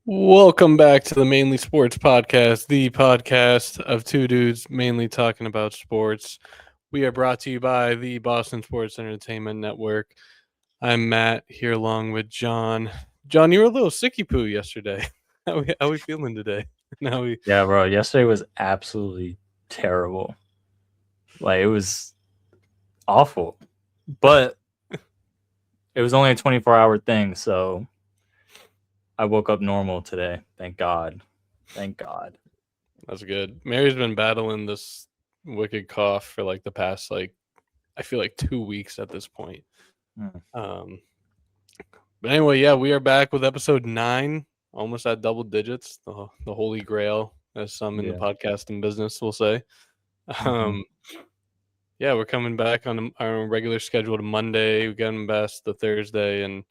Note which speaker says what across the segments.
Speaker 1: Welcome back to the Mainly Sports Podcast, the podcast of two dudes mainly talking about sports. We are brought to you by the Boston Sports Entertainment Network. I'm Matt here along with John. John, you were a little sicky poo yesterday. How we feeling today?
Speaker 2: Yeah, bro. Yesterday was absolutely terrible. Like, it was awful. But it was only a 24-hour thing, so I woke up normal today. Thank God. Thank God.
Speaker 1: That's good. Mary's been battling this wicked cough for like the past I feel like 2 weeks at this point.
Speaker 2: Mm.
Speaker 1: But anyway, yeah, we are back with episode 9, almost at double digits, the holy grail, as some in the podcasting business will say. Yeah, we're coming back on our regular schedule to Monday. We got them best the Thursday, and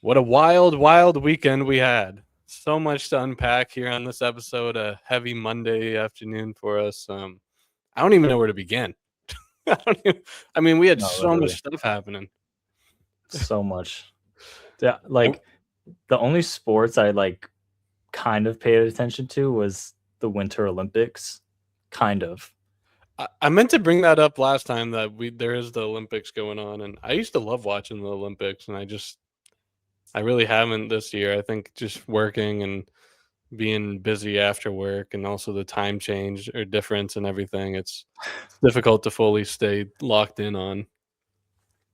Speaker 1: what a wild weekend we had. So much to unpack here on this episode. A heavy Monday afternoon for us. I don't even know where to begin. We had so much stuff happening.
Speaker 2: So much. Yeah, like the only sports I kind of paid attention to was the Winter Olympics. Kind of.
Speaker 1: I meant to bring that up last time that there is the Olympics going on, and I used to love watching the Olympics, and I really haven't this year. I think just working and being busy after work, and also the time change or difference and everything, it's difficult to fully stay locked in on.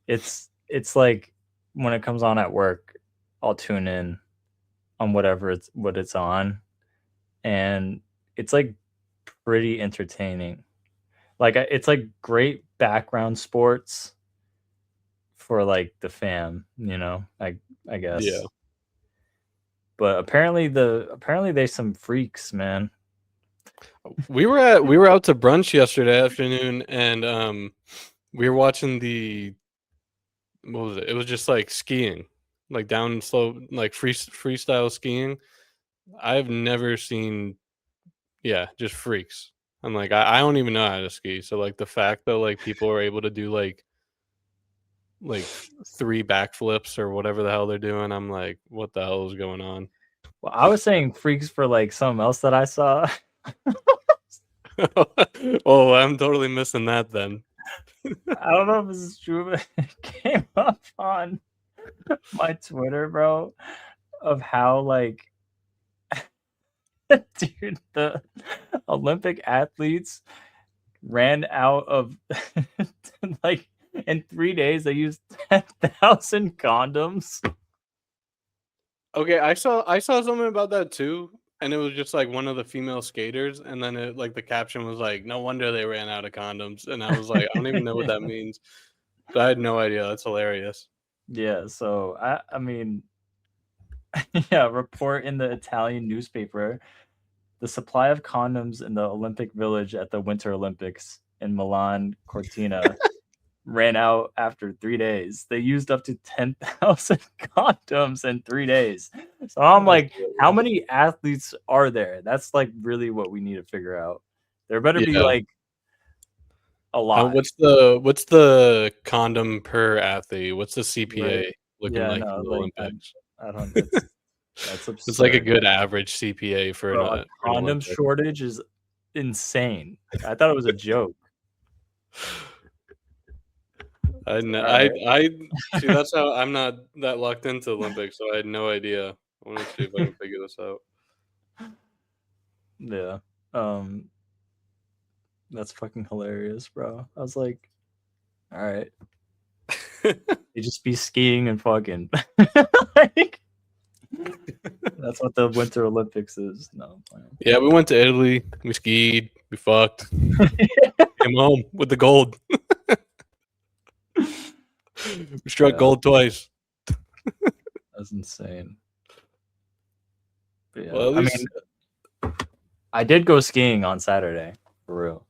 Speaker 2: It's like when it comes on at work, I'll tune in on what it's on, and it's like pretty entertaining. Like, it's like great background sports for like the fam, I guess.
Speaker 1: Yeah.
Speaker 2: But apparently there's some freaks, man.
Speaker 1: We were out to brunch yesterday afternoon, and we were watching what was it? It was just like skiing, like down slow, like freestyle skiing. I've never seen, just freaks. I'm like, I don't even know how to ski. So like the fact that like people are able to do like 3 backflips or whatever the hell they're doing, I'm like, what the hell is going on?
Speaker 2: Well, I was saying freaks for like something else that I saw.
Speaker 1: Oh, I'm totally missing that then.
Speaker 2: I don't know if this is true, but it came up on my Twitter, bro, of how like dude, the Olympic athletes ran out of like in 3 days they used 10,000 condoms.
Speaker 1: Okay, I saw something about that too, and it was just like one of the female skaters, and then it like the caption was like, "No wonder they ran out of condoms," and I was like, I don't even know what that means. But I had no idea. That's hilarious.
Speaker 2: Yeah, so I mean, yeah, report in the Italian newspaper. The supply of condoms in the Olympic Village at the Winter Olympics in Milan Cortina ran out after 3 days. They used up to 10,000 condoms in 3 days. So I'm like, how many athletes are there? That's like really what we need to figure out. There better be like a lot.
Speaker 1: What's the condom per athlete? What's the CPA looking like in the Olympics?
Speaker 2: I don't. That's absurd.
Speaker 1: It's like a good average CPA for
Speaker 2: a condom shortage is insane. I thought it was a joke.
Speaker 1: I see. That's how I'm not that locked into Olympics, so I had no idea. I want to see if I can figure this out.
Speaker 2: Yeah, that's fucking hilarious, bro. I was like, all right, you just be skiing and fucking. Like, that's what the Winter Olympics is. No,
Speaker 1: yeah, we went to Italy. We skied. We fucked. Came home with the gold. We struck gold twice.
Speaker 2: That's insane. But yeah,
Speaker 1: Well, at least...
Speaker 2: I did go skiing on Saturday. for real.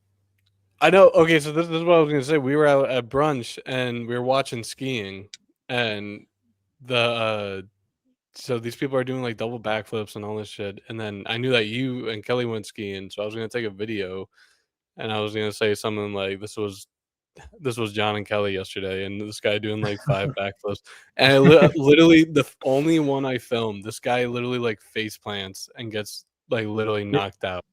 Speaker 1: I know. Okay, so this is what I was gonna say. We were out at brunch and we were watching skiing, and so these people are doing like double backflips and all this shit. And then I knew that you and Kelly went skiing, so I was gonna take a video, and I was gonna say something like, "This was John and Kelly yesterday, and this guy doing like 5 backflips." And literally the only one I filmed, this guy literally like face plants and gets like literally
Speaker 2: Yeah.
Speaker 1: knocked out,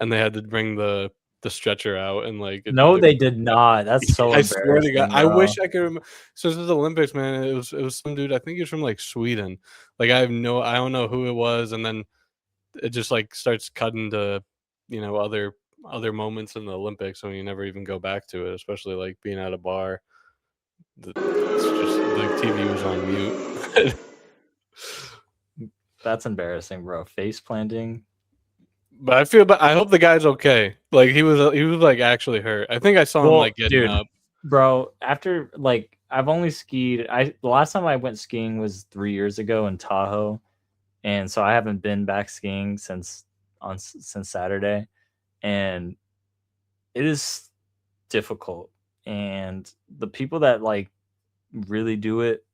Speaker 1: and they had to bring the stretcher out and like
Speaker 2: No, they did not. That's so
Speaker 1: I swear to God,
Speaker 2: embarrassing,
Speaker 1: I wish
Speaker 2: bro.
Speaker 1: I could since it's the Olympics, man, it was some dude, I think he was from, like, Sweden. Like, I don't know who it was, and then it just, like, starts cutting to, other moments in the Olympics, and you never even go back to it, especially, like, being at a bar. It's just the TV was on mute.
Speaker 2: That's embarrassing, bro. Face planting.
Speaker 1: But I hope the guy's okay. Like, he was, like, actually hurt. I think I saw him,
Speaker 2: Well,
Speaker 1: like, getting
Speaker 2: dude,
Speaker 1: up.
Speaker 2: bro, after like I've only skied I the last time I went skiing was 3 years ago in Tahoe, and so I haven't been back skiing since Saturday, and it is difficult. And the people that like really do it,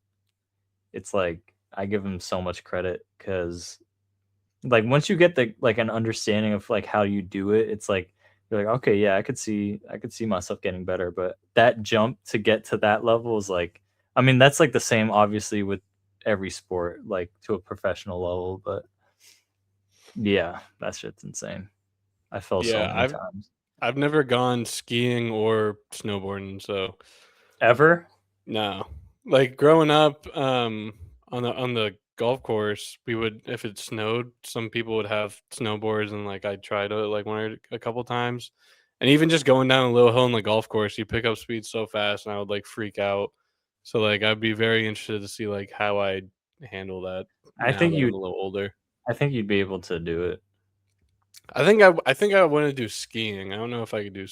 Speaker 2: it's like I give them so much credit because like once you get the like an understanding of like how you do it, it's like you're like, okay, yeah, I could see myself getting better. But that jump to get to that level is like, I mean, that's like the same obviously with every sport, like to a professional level. But yeah, that shit's insane. I fell so
Speaker 1: Yeah,
Speaker 2: many
Speaker 1: I've
Speaker 2: times.
Speaker 1: I've never gone skiing or snowboarding, so
Speaker 2: Ever?
Speaker 1: no. Like, growing up, on the golf course, we would if it snowed, some people would have snowboards, and, like, I'd try to, like, one or a couple times. And even just going down a little hill on the golf course, you pick up speed so fast, and I would, like, freak out. So, like, I'd be very interested to see, like, how I'd handle that
Speaker 2: I
Speaker 1: now
Speaker 2: think
Speaker 1: that I'm
Speaker 2: you
Speaker 1: a little older.
Speaker 2: I think you'd be able to do it.
Speaker 1: I think I wanna do skiing. I don't know if I could do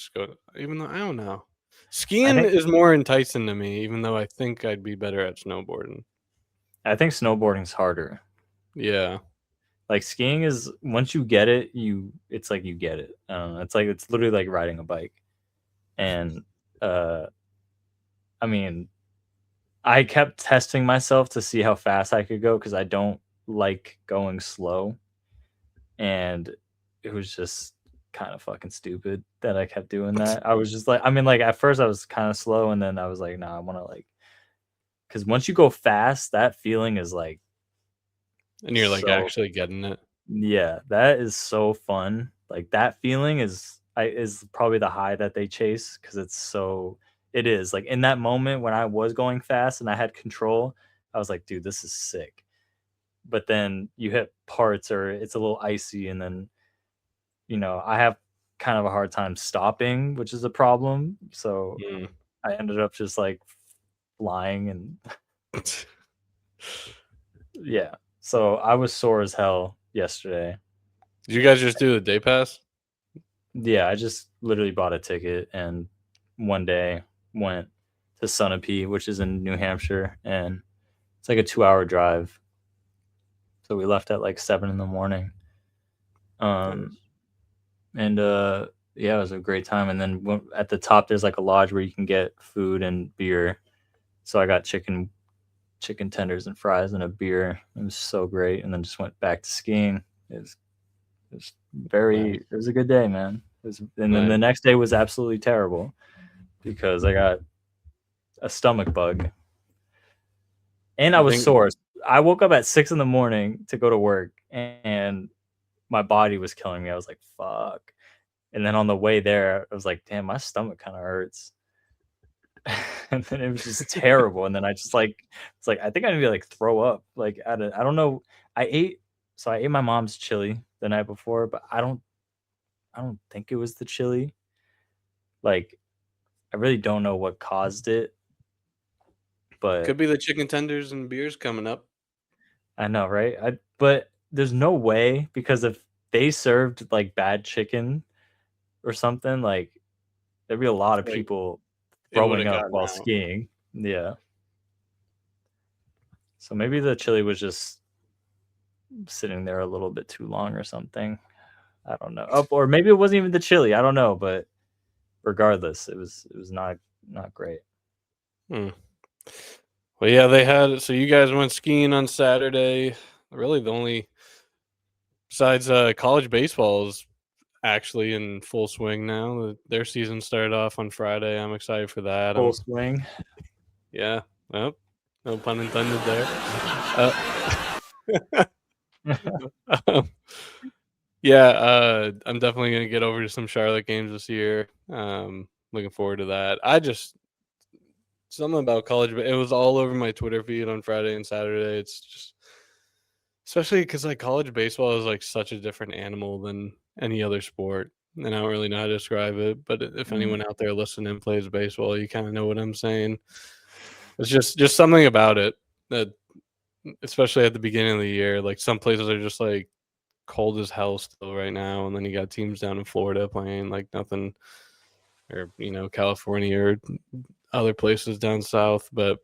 Speaker 1: even though I don't know.
Speaker 2: I
Speaker 1: Skiing
Speaker 2: think
Speaker 1: is more enticing to me, even though I think I'd be better at snowboarding.
Speaker 2: I think snowboarding's harder.
Speaker 1: Yeah.
Speaker 2: Like skiing is once you get it, it's like you get it. I don't know. It's like it's literally like riding a bike. And uh I mean, I kept testing myself to see how fast I could go because I don't like going slow. And it was just kind of fucking stupid that I kept doing that. I was just like, I mean, like at first I was kind of slow, and then I was like, nah, I want to like, because once you go fast, that feeling is like
Speaker 1: And you're, like,
Speaker 2: so,
Speaker 1: actually getting it.
Speaker 2: yeah, that is so fun. Like that feeling is probably the high that they chase because it is like in that moment when I was going fast and I had control, I was like, dude, this is sick. But then you hit parts or it's a little icy, and then I have kind of a hard time stopping, which is a problem. So
Speaker 1: Mm.
Speaker 2: I ended up just like flying and yeah. So I was sore as hell yesterday.
Speaker 1: Did you guys just do the day pass?
Speaker 2: Yeah, I just literally bought a ticket and one day went to Sunapee, which is in New Hampshire, and it's like a 2-hour drive. So we left at like 7 in the morning. Um,
Speaker 1: Nice.
Speaker 2: and yeah, it was a great time. And then at the top, there's like a lodge where you can get food and beer. So I got chicken tenders and fries and a beer. It was so great. And then just went back to skiing.
Speaker 1: Nice.
Speaker 2: It was a good day, man. And then the
Speaker 1: Nice.
Speaker 2: next day was absolutely terrible because I got a stomach bug and I
Speaker 1: I
Speaker 2: was
Speaker 1: think
Speaker 2: sore. I woke up at 6 in the morning to go to work, and my body was killing me. I was like, fuck. And then on the way there, I was like, damn, my stomach kind of hurts. And then it was just terrible. And then I just like it's like I think I need to like throw up. Like I don't know. I ate my mom's chili the night before, but I don't think it was the chili. Like I really don't know what caused it,
Speaker 1: could
Speaker 2: but
Speaker 1: be the chicken tenders and beers coming up.
Speaker 2: I know, right? But there's no way because if they served like bad chicken or something, like there'd be a lot of
Speaker 1: Like,
Speaker 2: people
Speaker 1: it
Speaker 2: throwing
Speaker 1: would've
Speaker 2: up
Speaker 1: gotten
Speaker 2: while
Speaker 1: out.
Speaker 2: skiing. Yeah. So maybe the chili was just sitting there a little bit too long or something. I don't know. Oh, or maybe it wasn't even the chili. I don't know, but regardless, it was not great.
Speaker 1: Hmm. Well, yeah, they had. So you guys went skiing on Saturday. Really, the only besides college baseball is actually in full swing now. Their season started off on Friday. I'm excited for that.
Speaker 2: Full swing.
Speaker 1: Yeah. Well, no pun intended there. Um, yeah, I'm definitely gonna get over to some Charlotte games this year. Looking forward to that. I just something about college, but it was all over my Twitter feed on Friday and Saturday. It's just especially because like college baseball is like such a different animal than any other sport, and I don't really know how to describe it. But if
Speaker 2: Mm.
Speaker 1: anyone out there listening plays baseball, you kind of know what I'm saying. It's just something about it that, especially at the beginning of the year, like some places are just like cold as hell still right now, and then you got teams down in Florida playing like nothing, or California or other places down south. But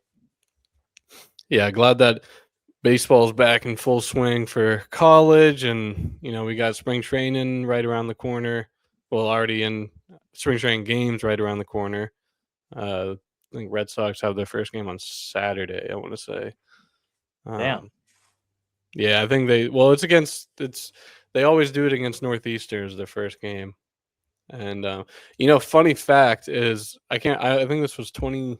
Speaker 1: yeah, glad that baseball's back in full swing for college, and we got spring training right around the corner. Well, already in spring training games right around the corner. I think Red Sox have their first game on Saturday, I want to say.
Speaker 2: Damn.
Speaker 1: um, yeah, I think they always do it against Northeastern as their first game. And funny fact is, I think this was 20.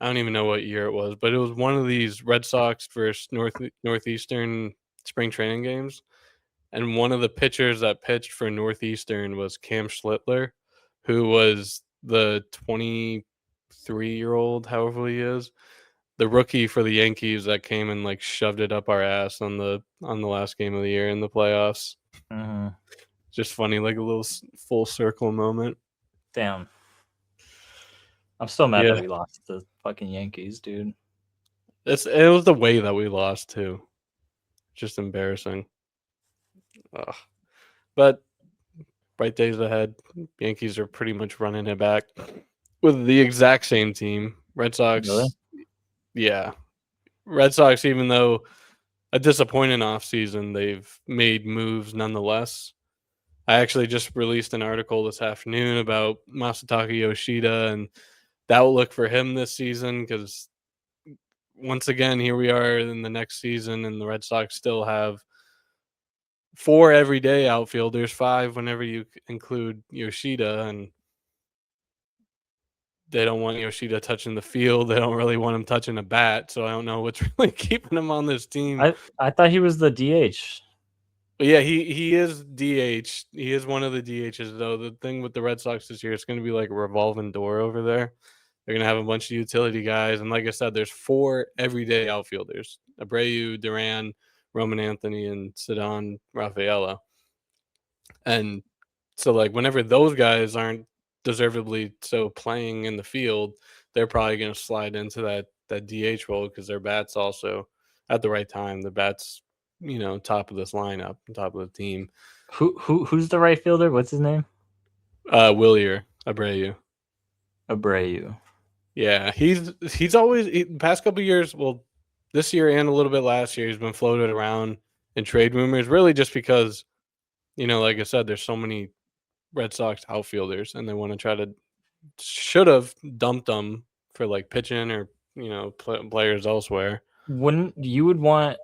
Speaker 1: I don't even know what year it was, but it was one of these Red Sox versus Northeastern spring training games, and one of the pitchers that pitched for Northeastern was Cam Schlittler, who was the 23-year-old, however he is, the rookie for the Yankees that came and like shoved it up our ass on the last game of the year in the playoffs.
Speaker 2: Mhm.
Speaker 1: Just funny, like a little full circle moment.
Speaker 2: Damn. I'm still mad that
Speaker 1: Yeah,
Speaker 2: we lost to the fucking Yankees, dude.
Speaker 1: it was the way that we lost too. Just embarrassing. Ugh. But bright days ahead. Yankees are pretty much running it back with the exact same team. Red
Speaker 2: Really?
Speaker 1: Sox, yeah. Red Sox, even though a disappointing offseason, they've made moves nonetheless. I actually just released an article this afternoon about Masataka Yoshida and the outlook for him this season, because once again, here we are in the next season, and the Red Sox still have four everyday outfielders, five whenever you include Yoshida, and they don't want Yoshida touching the field. They don't really want him touching a bat. So I don't know what's really keeping him on this team.
Speaker 2: I thought he was the DH.
Speaker 1: But yeah, he is DH. He is one of the DHs though. The thing with the Red Sox this year, it's going to be like a revolving door over there. They're going to have a bunch of utility guys, and like I said, there's four everyday outfielders: Abreu, Duran, Roman Anthony, and Cedon Rafaela. And so, like, whenever those guys aren't deservedly so playing in the field, they're probably going to slide into that DH role because their bats also at the right time. The bats, top of this lineup, top of the team.
Speaker 2: Who's the right fielder? What's his name?
Speaker 1: Willier Abreu.
Speaker 2: Abreu.
Speaker 1: Yeah, he's always past couple years. Well, this year and a little bit last year, he's been floated around in trade rumors. Really, just because like I said, there's so many Red Sox outfielders, and they want to try to should have dumped them for like pitching or players elsewhere.
Speaker 2: Wouldn't you would want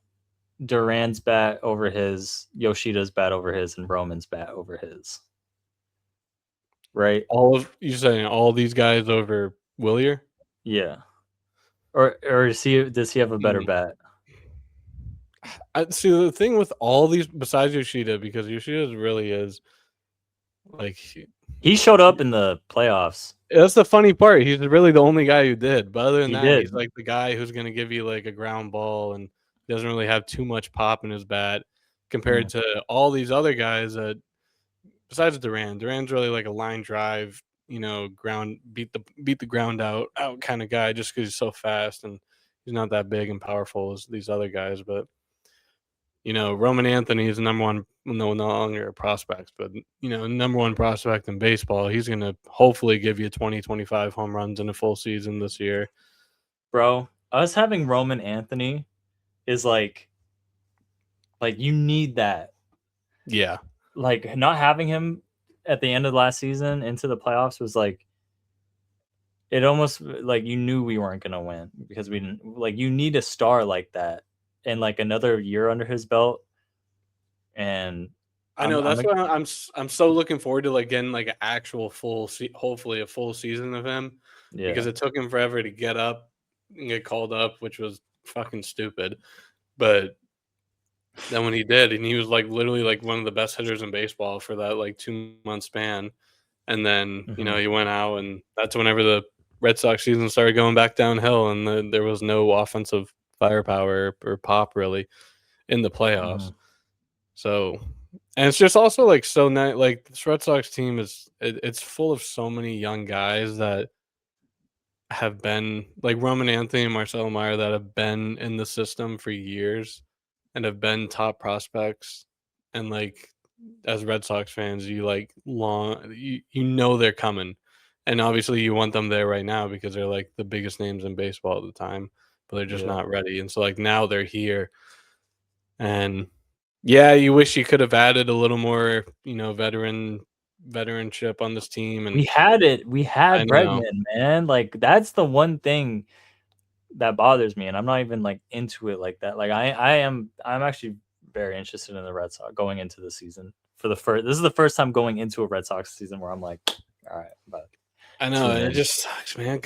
Speaker 2: Duran's bat over his, Yoshida's bat over his, and Roman's bat over his, right?
Speaker 1: All of you saying all these guys over Willier?
Speaker 2: Yeah. Or does he have a better
Speaker 1: Mm.
Speaker 2: bat?
Speaker 1: I see the thing with all these besides Yoshida, because Yoshida really is like
Speaker 2: He showed up in the playoffs.
Speaker 1: that's the funny part. He's really the only guy who did. But other than
Speaker 2: He
Speaker 1: that,
Speaker 2: did.
Speaker 1: he's like the guy who's going to give you like a ground ball, and doesn't really have too much pop in his bat
Speaker 2: Mm.
Speaker 1: compared to all these other guys that besides Duran. Duran's really like a line drive, ground beat the ground out kind of guy, just because he's so fast and he's not that big and powerful as these other guys. But Roman Anthony is the number one, no longer a prospect, but number one prospect in baseball. He's gonna hopefully give you 20, 25 home runs in a full season this year.
Speaker 2: Bro, us having Roman Anthony is like you need that.
Speaker 1: Yeah.
Speaker 2: like not having him at the end of last season into the playoffs was like it almost like you knew we weren't gonna win because we didn't like you need a star like that and like another year under his belt. And
Speaker 1: I know
Speaker 2: I'm
Speaker 1: that's why I'm so looking forward to like getting like an actual hopefully a full season of him because
Speaker 2: yeah.
Speaker 1: it took him forever to get up and get called up, which was fucking stupid. But then when he did, and he was like literally like one of the best hitters in baseball for that like 2 month span, and then
Speaker 2: Hmm.
Speaker 1: he went out, and that's whenever the Red Sox season started going back downhill, and there was no offensive firepower or pop really in the playoffs.
Speaker 2: Hmm.
Speaker 1: So, and it's just also like so nice. Like this Red Sox team it's full of so many young guys that have been like Roman Anthony and Marcelo Meyer that have been in the system for years and have been top prospects. And like as Red Sox fans, you know they're coming. And obviously you want them there right now because they're like the biggest names in baseball at the time, but they're just
Speaker 2: Yeah.
Speaker 1: not ready. And so like now they're here. And yeah, you wish you could have added a little more, veteranship on this team.
Speaker 2: We
Speaker 1: And
Speaker 2: had it. We
Speaker 1: I
Speaker 2: had
Speaker 1: know.
Speaker 2: Bregman, man. Like that's the one thing that bothers me, and I'm not even like into it like that. Like I'm actually very interested in the Red Sox going into the season for the first. This is the first time going into a Red Sox season where I'm like, all right, but
Speaker 1: I know,
Speaker 2: tune
Speaker 1: and it
Speaker 2: in.
Speaker 1: just sucks, man.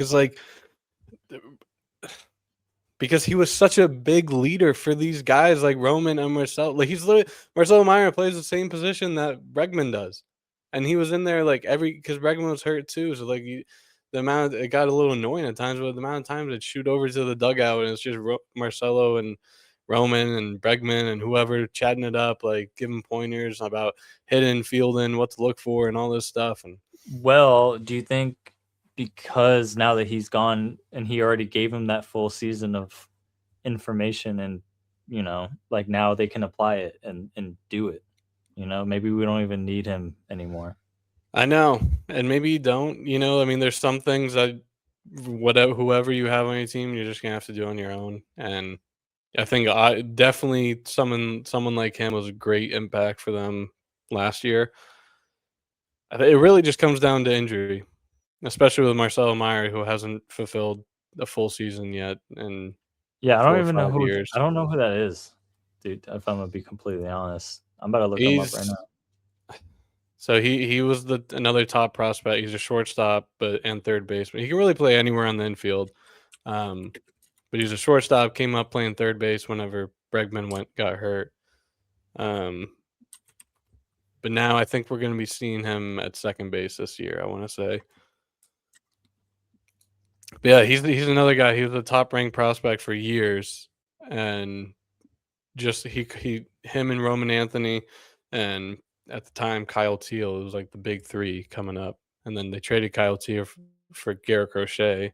Speaker 1: Because he was such a big leader for these guys like Roman and Marcel. Like he's literally Marcelo Meyer plays the same position that Bregman does, and he was in there like because Bregman was hurt too. So like the amount it got a little annoying at times, but the amount of times it'd shoot over to the dugout and it's just Marcelo and Roman and Bregman and whoever chatting it up, like giving pointers about hitting, fielding, what to look for, and all this stuff. And
Speaker 2: Well, do you think because now that he's gone and he already gave him that full season of information and like now they can apply it and do it. Maybe we don't even need him anymore.
Speaker 1: I know, and maybe you don't. I mean, there's some things that whatever whoever you have on your team, you're just gonna have to do on your own. And I think I definitely someone like him was a great impact for them last year. It really just comes down to injury, especially with Marcelo Meyer, who hasn't fulfilled a full season yet in
Speaker 2: Yeah,
Speaker 1: four or five
Speaker 2: I
Speaker 1: years.
Speaker 2: don't know who that is, dude. If I'm gonna be completely honest, I'm about to look him up right
Speaker 1: He's
Speaker 2: now.
Speaker 1: so he was the another top prospect. He's a shortstop, but and third baseman. He can really play anywhere on the infield. Um, but he's a shortstop. Came up playing third base whenever Bregman got hurt. Um, but now I think we're going to be seeing him at second base this year. I want to say, but yeah, he's another guy. He was a top ranked prospect for years, and just him and Roman Anthony, and at the time Kyle Teal, it was like the big three coming up, and then they traded Kyle Teal for Garrett Crochet,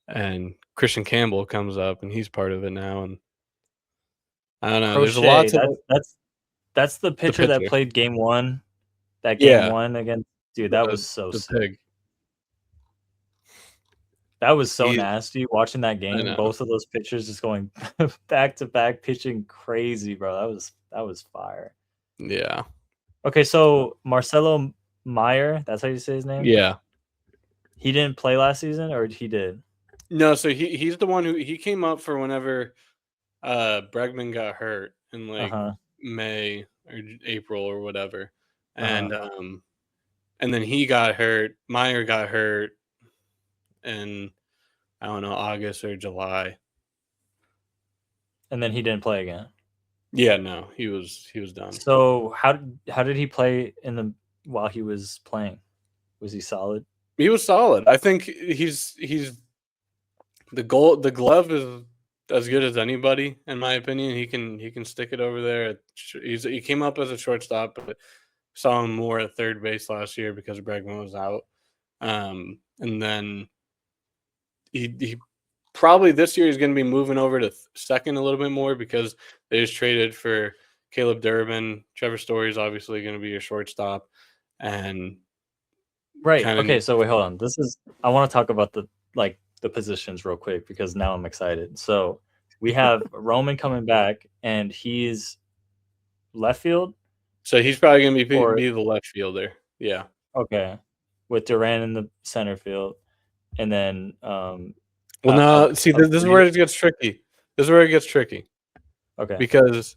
Speaker 1: and Christian Campbell comes up, and he's part of it now. And I don't know. There's a lot
Speaker 2: Crochet.
Speaker 1: to
Speaker 2: That's the
Speaker 1: the
Speaker 2: pitcher that
Speaker 1: pitcher.
Speaker 2: played game one. That game
Speaker 1: Yeah,
Speaker 2: one against dude. That
Speaker 1: the
Speaker 2: was so
Speaker 1: the
Speaker 2: sick.
Speaker 1: pig.
Speaker 2: That was so
Speaker 1: He
Speaker 2: nasty watching that
Speaker 1: I
Speaker 2: game.
Speaker 1: know.
Speaker 2: Both of those pitchers just going back to back, pitching crazy, bro. That was fire.
Speaker 1: Yeah.
Speaker 2: Okay, so Marcelo Meyer, that's how you say his name.
Speaker 1: Yeah.
Speaker 2: He didn't play last season, or he did.
Speaker 1: No, so he's the one who he came up for whenever Bregman got hurt in
Speaker 2: Uh
Speaker 1: like
Speaker 2: huh.
Speaker 1: May or April or whatever.
Speaker 2: Uh huh.
Speaker 1: And then he got hurt. Meyer got hurt in I don't know, August or July.
Speaker 2: And then he didn't play again.
Speaker 1: Yeah, no, he was done.
Speaker 2: So how did he play in the while he was playing? Was he solid?
Speaker 1: He was solid. I think he's the glove is as good as anybody in my opinion. He can stick it over there. He came up as a shortstop, but saw him more at third base last year because Bregman was out. And then he probably this year is going to be moving over to second a little bit more because they just traded for Caleb Durbin. Trevor Story is obviously going to be your shortstop, and
Speaker 2: Right.
Speaker 1: kind of
Speaker 2: Okay. So wait, hold on. I want to talk about the positions real quick because now I'm excited. So we have Roman coming back, and he's left field.
Speaker 1: So he's probably gonna
Speaker 2: Or
Speaker 1: be the left fielder. Yeah.
Speaker 2: okay, with Durant in the center field, and then
Speaker 1: Well, no. See,
Speaker 2: a
Speaker 1: this is where
Speaker 2: three.
Speaker 1: it gets tricky. This is where it gets tricky
Speaker 2: Okay,
Speaker 1: because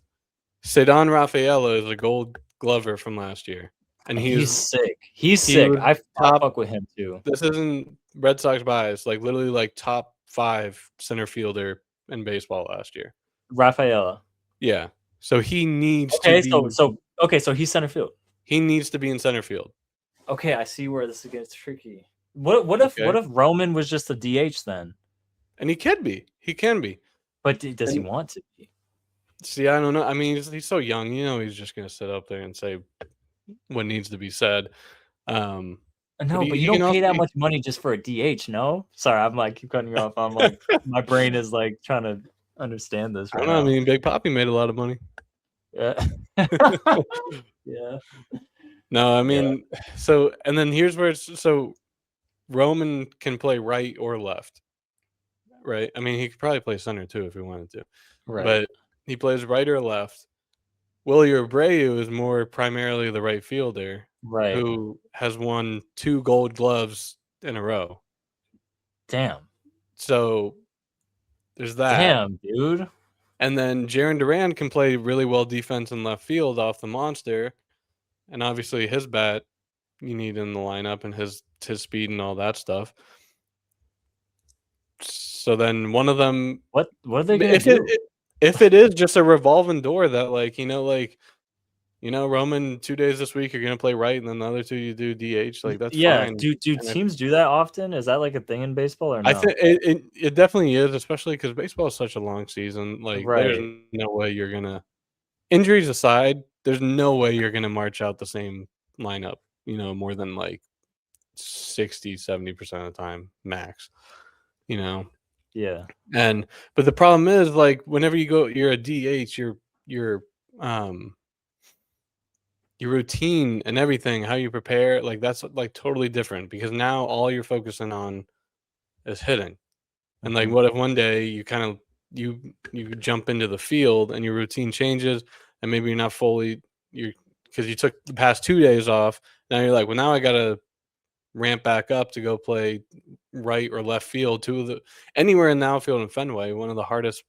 Speaker 1: Cedon Rafaela is a Gold Glover from last year, and
Speaker 2: he's
Speaker 1: he's
Speaker 2: sick. He's
Speaker 1: he
Speaker 2: sick.
Speaker 1: was
Speaker 2: I
Speaker 1: top.
Speaker 2: fuck with him too.
Speaker 1: This isn't Red Sox bias. Like literally, like top 5 center fielder in baseball last year.
Speaker 2: Rafaela.
Speaker 1: Yeah. So he needs to
Speaker 2: Okay,
Speaker 1: be.
Speaker 2: so he's center field.
Speaker 1: He needs to be in center field.
Speaker 2: Okay, I see where this gets tricky. What
Speaker 1: Okay.
Speaker 2: if Roman was just a DH then?
Speaker 1: And he can be. He can be.
Speaker 2: But does he
Speaker 1: And
Speaker 2: want to be?
Speaker 1: see, I don't know. I mean, he's so young. You know, he's just gonna sit up there and say what needs to be said. But
Speaker 2: No, but you
Speaker 1: he can
Speaker 2: don't pay
Speaker 1: also
Speaker 2: that
Speaker 1: be.
Speaker 2: much money just for a DH, no? Sorry, I'm like keep cutting you off. I'm like my brain is like trying to understand this
Speaker 1: I
Speaker 2: right
Speaker 1: don't know. I
Speaker 2: now.
Speaker 1: mean, Big Poppy made a lot of money.
Speaker 2: Yeah. Yeah.
Speaker 1: No, I
Speaker 2: Yeah.
Speaker 1: mean, so and then here's where it's so Roman can play right or left, right? I mean, he could probably play center too if he wanted to,
Speaker 2: Right.
Speaker 1: but he plays right or left. Willie Abreu is more primarily the right fielder
Speaker 2: Right.
Speaker 1: who has won 2 Gold Gloves in a row.
Speaker 2: Damn.
Speaker 1: So there's that.
Speaker 2: Damn, dude.
Speaker 1: And then Jaron Duran can play really well defense in left field off the monster, and obviously his bat you need in the lineup and his speed and all that stuff. So then one of them,
Speaker 2: What are they gonna
Speaker 1: if
Speaker 2: do?
Speaker 1: if it is just a revolving door that Roman 2 days this week you're gonna play right, and then the other 2 you do DH, like that's
Speaker 2: Yeah.
Speaker 1: fine.
Speaker 2: Do
Speaker 1: And
Speaker 2: teams do that often? Is that like a thing in baseball or
Speaker 1: I
Speaker 2: no?
Speaker 1: think it definitely is, especially because baseball is such a long season. Like there's
Speaker 2: Right.
Speaker 1: no way you're gonna injuries aside, there's no way you're gonna march out the same lineup, more than like 60-70% of the time max, you know.
Speaker 2: Yeah.
Speaker 1: And but the problem is like whenever you're a DH, your um your routine and everything, how you prepare, like that's like totally different because now all you're focusing on is hitting. And like
Speaker 2: Mhm.
Speaker 1: what if one day you kind of you jump into the field and your routine changes and maybe you're not fully you're because you took the past 2 days off. Now you're like, well, now I gotta ramp back up to go play right or left field. Two of the anywhere in the outfield in Fenway, one of the hardest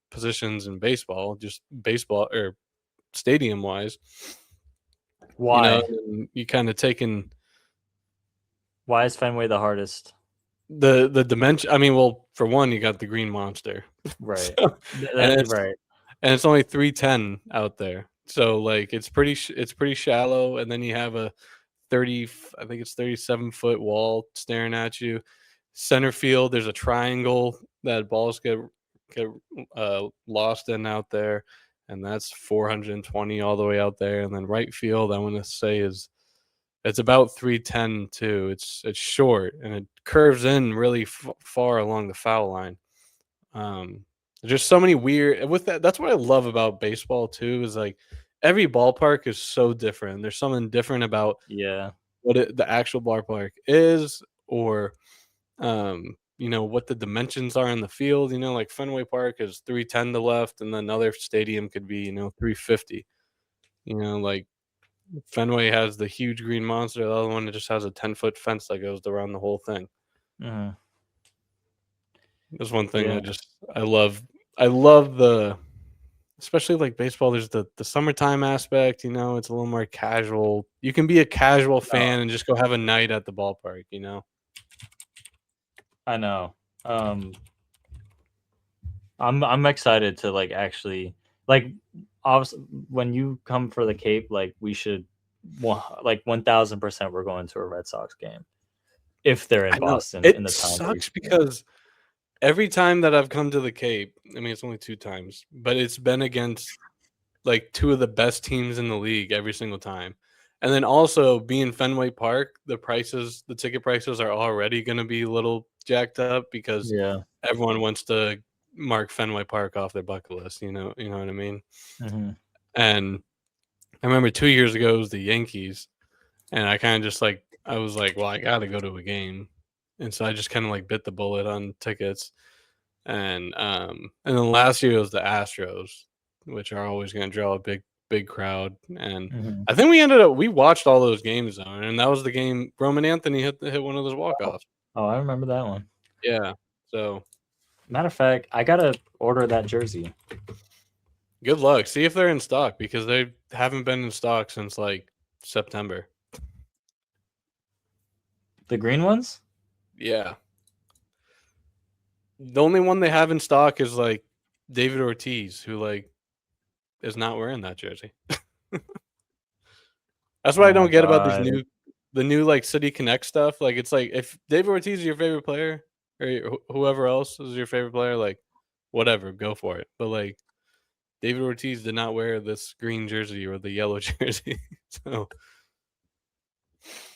Speaker 1: positions in baseball, just baseball or stadium wise.
Speaker 2: Why?
Speaker 1: And you kind of taken
Speaker 2: Why is Fenway the hardest?
Speaker 1: the dimension. I mean, well, for one, you got the green monster,
Speaker 2: Right.
Speaker 1: so, and it's
Speaker 2: Right.
Speaker 1: and it's only 310 out there. So like it's pretty shallow, and then you have a 30, I think it's 37-foot wall staring at you. Center field, there's a triangle that balls get lost in out there, and that's 420 all the way out there. And then right field, I want to say it's about 310 too. It's short and it curves in really far along the foul line. Um, there's so many weird with that. That's what I love about baseball too. Is like every ballpark is so different. There's something different about
Speaker 2: Yeah.
Speaker 1: what the actual ballpark is, or what the dimensions are in the field. Like Fenway Park is 310 to left, and then another stadium could be 350. Like Fenway has the huge green monster. The other one just has a 10-foot fence that goes around the whole thing.
Speaker 2: Mhm.
Speaker 1: That's one thing
Speaker 2: Yeah.
Speaker 1: I love. I love especially like baseball. There's the summertime aspect. It's a little more casual. You can be a casual
Speaker 2: No,
Speaker 1: fan and just go have a night at the ballpark.
Speaker 2: I know. Um, I'm excited to like actually like obviously when you come for the Cape, like we should like 1000% we're going to a Red Sox game if they're in
Speaker 1: I know
Speaker 2: Boston in
Speaker 1: it
Speaker 2: the time that we
Speaker 1: sucks
Speaker 2: see them.
Speaker 1: because every time that I've come to the Cape, I mean it's only 2 times, but it's been against like 2 of the best teams in the league every single time. And then also being Fenway Park, the ticket prices are already gonna be a little jacked up because
Speaker 2: Yeah.
Speaker 1: everyone wants to mark Fenway Park off their bucket list, you know what I mean?
Speaker 2: Hmm.
Speaker 1: And I remember 2 years ago it was the Yankees, and I kinda just like I was like, "Well, I gotta go to a game." And so I just kinda like bit the bullet on tickets. And then last year it was the Astros, which are always gonna draw a big crowd, and
Speaker 2: Mhm.
Speaker 1: I think we watched all those games though, and that was the game Roman Anthony hit one of those walk offs.
Speaker 2: Oh, I remember that one.
Speaker 1: Yeah, so
Speaker 2: Matter of fact, I gotta order that jersey.
Speaker 1: good luck. See if they're in stock because they haven't been in stock since like September.
Speaker 2: The green ones?
Speaker 1: Yeah, the only one they have in stock is like David Ortiz, who like is not wearing that jersey. That's what I
Speaker 2: Oh my
Speaker 1: don't get about
Speaker 2: god.
Speaker 1: the new like City Connect stuff. Like it's like if David Ortiz is your favorite player or whoever else is your favorite player, like whatever, go for it. But like David Ortiz did not wear this green jersey or the yellow jersey. So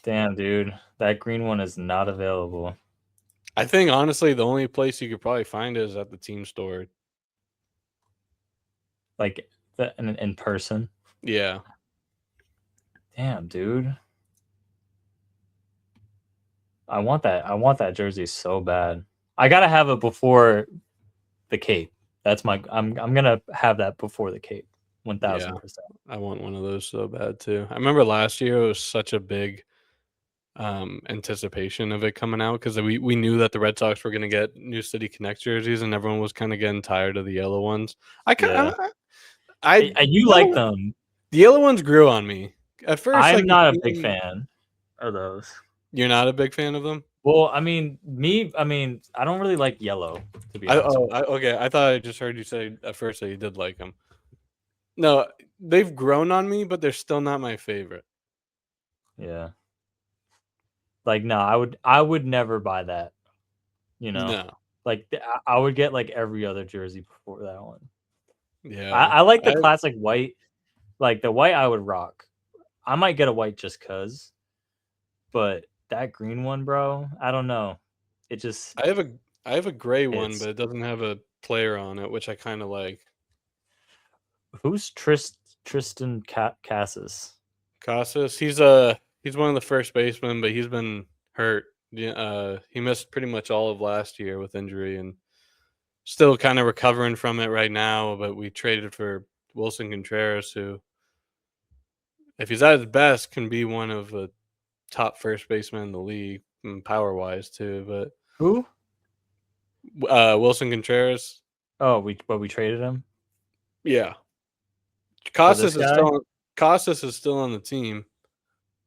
Speaker 2: Damn, dude. That green one is not available.
Speaker 1: I think honestly the only place you could probably find it is at the team store.
Speaker 2: Like in person.
Speaker 1: Yeah.
Speaker 2: Damn, dude. I want that. I want that jersey so bad. I gotta have it before the Cape. That's my. I'm gonna have that before the Cape.
Speaker 1: Yeah.
Speaker 2: 1000%.
Speaker 1: I want one of those so bad too. I remember last year it was such a big anticipation of it coming out because we knew that the Red Sox were going to get new City Connect jerseys and everyone was kind of getting tired of the yellow ones.
Speaker 2: Yeah, you
Speaker 1: you
Speaker 2: like
Speaker 1: know,
Speaker 2: them.
Speaker 1: the yellow ones grew on me at first.
Speaker 2: I'm
Speaker 1: Like the
Speaker 2: not a big
Speaker 1: team,
Speaker 2: fan of those.
Speaker 1: you're not a big fan of them.
Speaker 2: Well, I mean, I don't really like yellow, to be honest with
Speaker 1: Okay. I thought I just heard you say at first that you did like them. No, they've grown on me, but they're still not my favorite.
Speaker 2: you. Yeah. Like, no, I would never buy that. You know,
Speaker 1: No,
Speaker 2: like I would get like every other jersey before that one.
Speaker 1: yeah,
Speaker 2: I like the classic white, like the white I would rock. I might get a white just cause, but that green one, bro, I don't know. It just
Speaker 1: I have a I have a gray one,
Speaker 2: hits.
Speaker 1: but it doesn't have a player on it, which I kind of like.
Speaker 2: Who's Tristan Cassis?
Speaker 1: Casas, he's one of the first basemen, but he's been hurt. Yeah, he missed pretty much all of last year with injury, and still kind of recovering from it right now. But we traded for Wilson Contreras, who, if he's at his best, can be one of the top first basemen in the league, power wise too.
Speaker 2: Who?
Speaker 1: But Wilson Contreras,
Speaker 2: Oh, we traded him
Speaker 1: yeah,
Speaker 2: for this
Speaker 1: Casas is
Speaker 2: guy.
Speaker 1: still Casas is still on the team,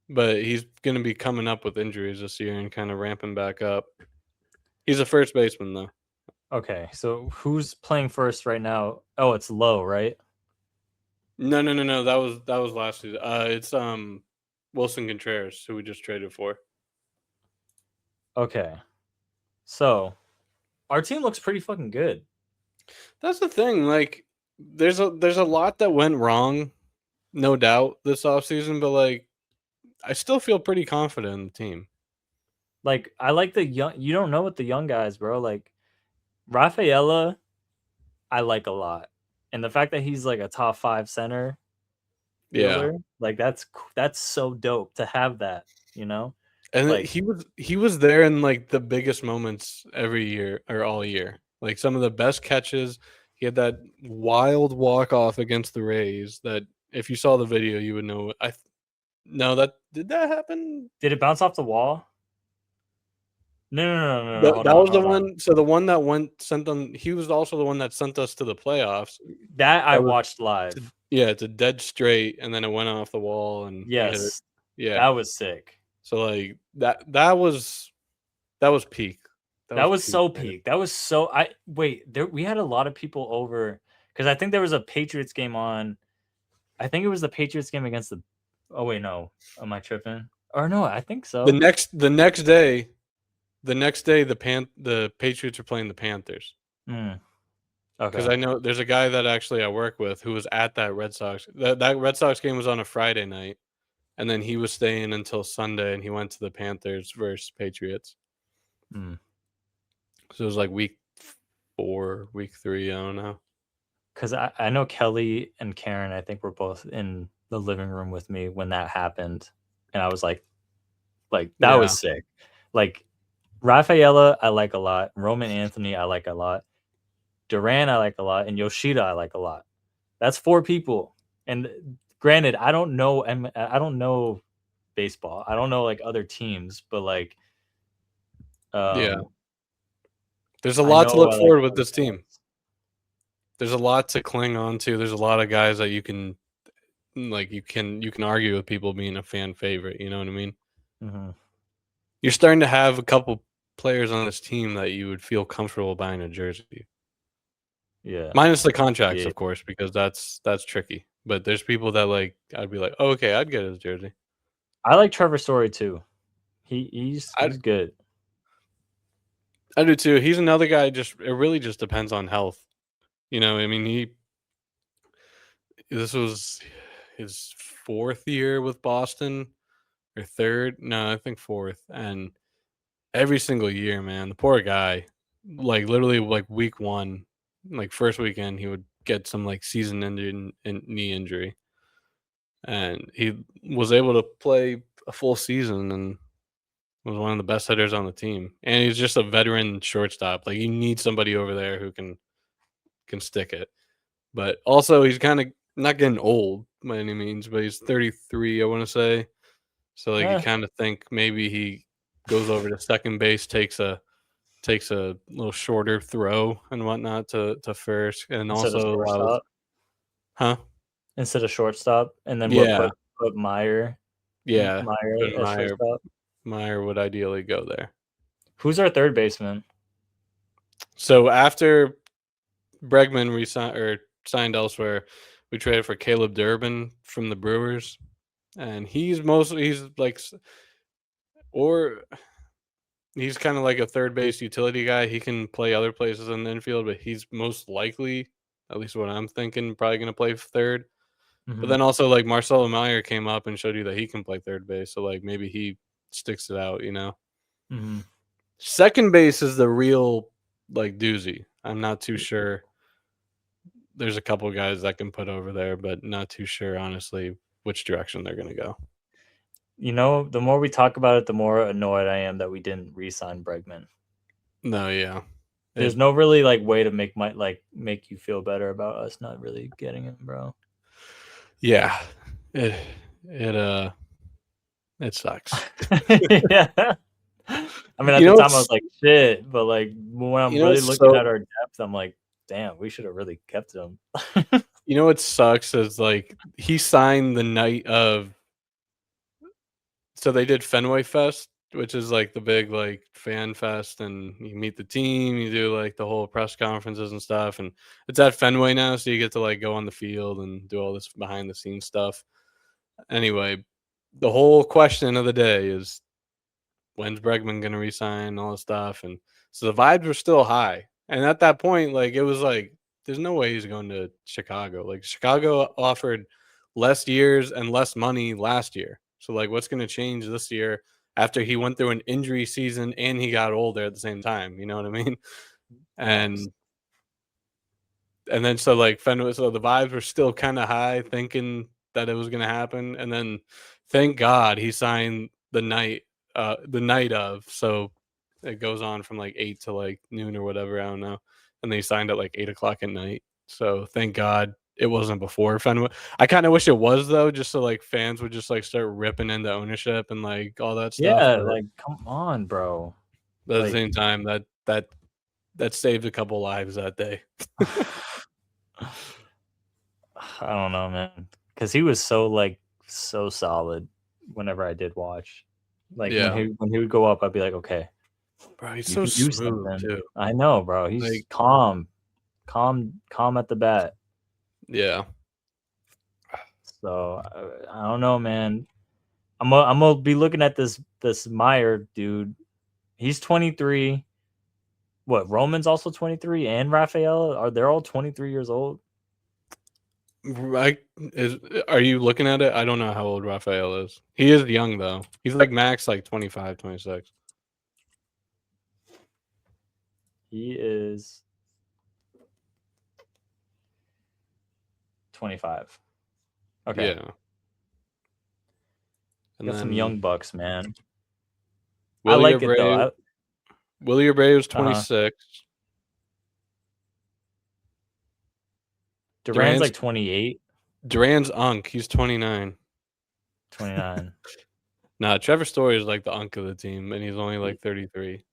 Speaker 1: but he's going to be coming up with injuries this year and kind of ramping back up. He's a first baseman though.
Speaker 2: Okay, so who's playing first right now? Oh, it's Low, right?
Speaker 1: No. That was last season. It's Wilson Contreras who we just traded for.
Speaker 2: Okay, so our team looks pretty fucking good.
Speaker 1: That's the thing. Like, there's a lot that went wrong, no doubt, this offseason, but like, I still feel pretty confident in the team.
Speaker 2: Like I like the young. You don't know what the young guys, bro. Like Rafaela, I like a lot, and the fact that he's like a top 5 center
Speaker 1: Yeah,
Speaker 2: fielder, like that's so dope to have that. You know,
Speaker 1: and
Speaker 2: like
Speaker 1: he was there in like the biggest moments every year or all year. Like some of the best catches. He had that wild walk off against the Rays. That if you saw the video, you would know. No, that did that happen?
Speaker 2: did it bounce off the wall? No. Hold
Speaker 1: That
Speaker 2: on,
Speaker 1: was the
Speaker 2: hold on.
Speaker 1: one. So the one that sent them. He was also the one that sent us to the playoffs.
Speaker 2: That I
Speaker 1: That was
Speaker 2: watched live.
Speaker 1: yeah, it's a dead straight, and then it went off the wall, and he hit it.
Speaker 2: Yes,
Speaker 1: Yeah.
Speaker 2: that was sick.
Speaker 1: So like that was peak. That
Speaker 2: That
Speaker 1: was
Speaker 2: was
Speaker 1: peak.
Speaker 2: so
Speaker 1: Right?
Speaker 2: peak. That was so. I wait. There we had a lot of people over because I think there was a Patriots game on. I think it was the Patriots game against the. Oh wait, no. Am I tripping? Or no, I think
Speaker 1: The
Speaker 2: so.
Speaker 1: next day, the Patriots are playing the Panthers.
Speaker 2: Mm,
Speaker 1: Because
Speaker 2: okay.
Speaker 1: I know there's a guy that actually I work with who was at that Red Sox. That Red Sox game was on a Friday night, and then he was staying until Sunday, and he went to the Panthers versus Patriots.
Speaker 2: Mm.
Speaker 1: So it was like week 4, week 3. I don't know.
Speaker 2: Because I know Kelly and Karen, I think were both in the living room with me when that happened. And I was like that
Speaker 1: Yeah,
Speaker 2: was sick. Like Rafaela, I like a lot. Roman Anthony, I like a lot. Duran, I like a lot. And Yoshida, I like a lot. That's 4 people And granted, I don't know baseball. I don't know like other teams, but like
Speaker 1: Yeah.
Speaker 2: um
Speaker 1: There's a
Speaker 2: I
Speaker 1: lot to
Speaker 2: know
Speaker 1: look
Speaker 2: I like
Speaker 1: forward with
Speaker 2: other
Speaker 1: this team.
Speaker 2: guys.
Speaker 1: There's a lot to cling on to. There's a lot of guys that you can like you can argue with people being a fan favorite, you know what I mean?
Speaker 2: Mhm.
Speaker 1: You're starting to have a couple players on this team that you would feel comfortable buying a jersey.
Speaker 2: Yeah.
Speaker 1: Minus the contracts,
Speaker 2: Yeah.
Speaker 1: of course, because that's tricky. But there's people that like I'd be like, oh, okay, I'd get his jersey.
Speaker 2: I like Trevor Story too.
Speaker 1: I
Speaker 2: He's good.
Speaker 1: I do too. He's another guy. Just it really just depends on health. You know, I mean, this was his fourth year with Boston or third. No, I think fourth. And every single year, man, the poor guy, like literally, like week one, like first weekend, he would get some like season-ending knee injury, and he was able to play a full season and was one of the best hitters on the team. And he's just a veteran shortstop. Like you need somebody over there who can stick it. But also, he's kind of not getting old by any means, but he's 33, I want to say. So like you
Speaker 2: Eh,
Speaker 1: kind of think maybe he goes over to second base, takes a little shorter throw and whatnot to first, and
Speaker 2: instead of
Speaker 1: also allows,
Speaker 2: shortstop.
Speaker 1: huh?
Speaker 2: Instead of shortstop, and then we'll
Speaker 1: Yeah,
Speaker 2: put
Speaker 1: yeah.
Speaker 2: Meyer
Speaker 1: But
Speaker 2: at shortstop.
Speaker 1: Meyer would ideally go there.
Speaker 2: Who's our third baseman?
Speaker 1: So after Bregman resigned or signed elsewhere, we traded for Caleb Durbin from the Brewers, and he's like or he's kind of like a third base utility guy. He can play other places in the infield, but he's most likely, at least what I'm thinking, probably going to play third. But
Speaker 2: Hmm.
Speaker 1: then also like Marcelo Meyer came up and showed you that he can play third base, so like maybe he sticks it out, you know.
Speaker 2: Hmm.
Speaker 1: Second base is the real like doozy. I'm not too sure. There's a couple guys that can put over there, but not too sure honestly which direction they're going to go.
Speaker 2: You know, the more we talk about it, the more annoyed I am that we didn't re-sign Bregman.
Speaker 1: No, yeah.
Speaker 2: There's
Speaker 1: It
Speaker 2: no really like way to make you feel better about us not really getting him, bro.
Speaker 1: yeah. It it uh it sucks.
Speaker 2: Yeah. I mean, at
Speaker 1: You
Speaker 2: the
Speaker 1: know
Speaker 2: time I was
Speaker 1: what's
Speaker 2: like, shit, but like when I'm
Speaker 1: you know
Speaker 2: really
Speaker 1: what's
Speaker 2: looking
Speaker 1: so
Speaker 2: at our depth, I'm like, damn, we should have really kept him.
Speaker 1: you know what sucks is like he signed the night of, so they did Fenway Fest, which is like the big like fan fest, and you meet the team, you do like the whole press conferences and stuff, and it's at Fenway now, so you get to like go on the field and do all this behind the scenes stuff. Anyway, the whole question of the day is when's Bregman gonna resign, all this stuff, and so the vibes were still high. And at that point, like it was like, there's no way he's going to Chicago. Like Chicago offered less years and less money last year. So like, what's going to change this year after he went through an injury season and he got older at the same time? You know what I mean?
Speaker 2: Facts.
Speaker 1: And and then so like Fenway, so the vibes were still kind of high, thinking that it was gonna happen, and then thank God he signed the night of, so it goes on from like 8 to like noon or whatever, I don't know, and they signed at like 8 o'clock at night. So thank God it wasn't before Fenway. I kind of wish it was though, just so like fans would just like start ripping into ownership and like all that stuff.
Speaker 2: Yeah,
Speaker 1: But
Speaker 2: like come on, bro.
Speaker 1: at the
Speaker 2: Like
Speaker 1: same time, that saved a couple lives that day.
Speaker 2: I don't know, man, because he was so like so solid. Whenever I did watch, like
Speaker 1: Yeah,
Speaker 2: when he would go up, I'd be like, okay,
Speaker 1: bro, he's
Speaker 2: you
Speaker 1: so
Speaker 2: can do
Speaker 1: smooth
Speaker 2: something.
Speaker 1: too.
Speaker 2: I know, bro. He's
Speaker 1: Like,
Speaker 2: calm at the bat.
Speaker 1: yeah.
Speaker 2: So I don't know, man. I'm gonna be looking at this Meyer dude. He's 23. What, Roman's also 23, and Raphael, are they're all 23 years old?
Speaker 1: Right? Are you looking at it? I don't know how old Raphael is. He is young though. He's like max like 25, 26.
Speaker 2: He is 25. Okay.
Speaker 1: Yeah. And
Speaker 2: Got some
Speaker 1: then
Speaker 2: young bucks, man. I
Speaker 1: Willie
Speaker 2: like it though.
Speaker 1: Abreu. Willie Abreu is
Speaker 2: Uh-huh.
Speaker 1: 26.
Speaker 2: Duran's
Speaker 1: Durant's
Speaker 2: like 28.
Speaker 1: Duran's Unk. He's 29.
Speaker 2: 29.
Speaker 1: Nah, Trevor Story is like the Unk of the team, and he's only like 33.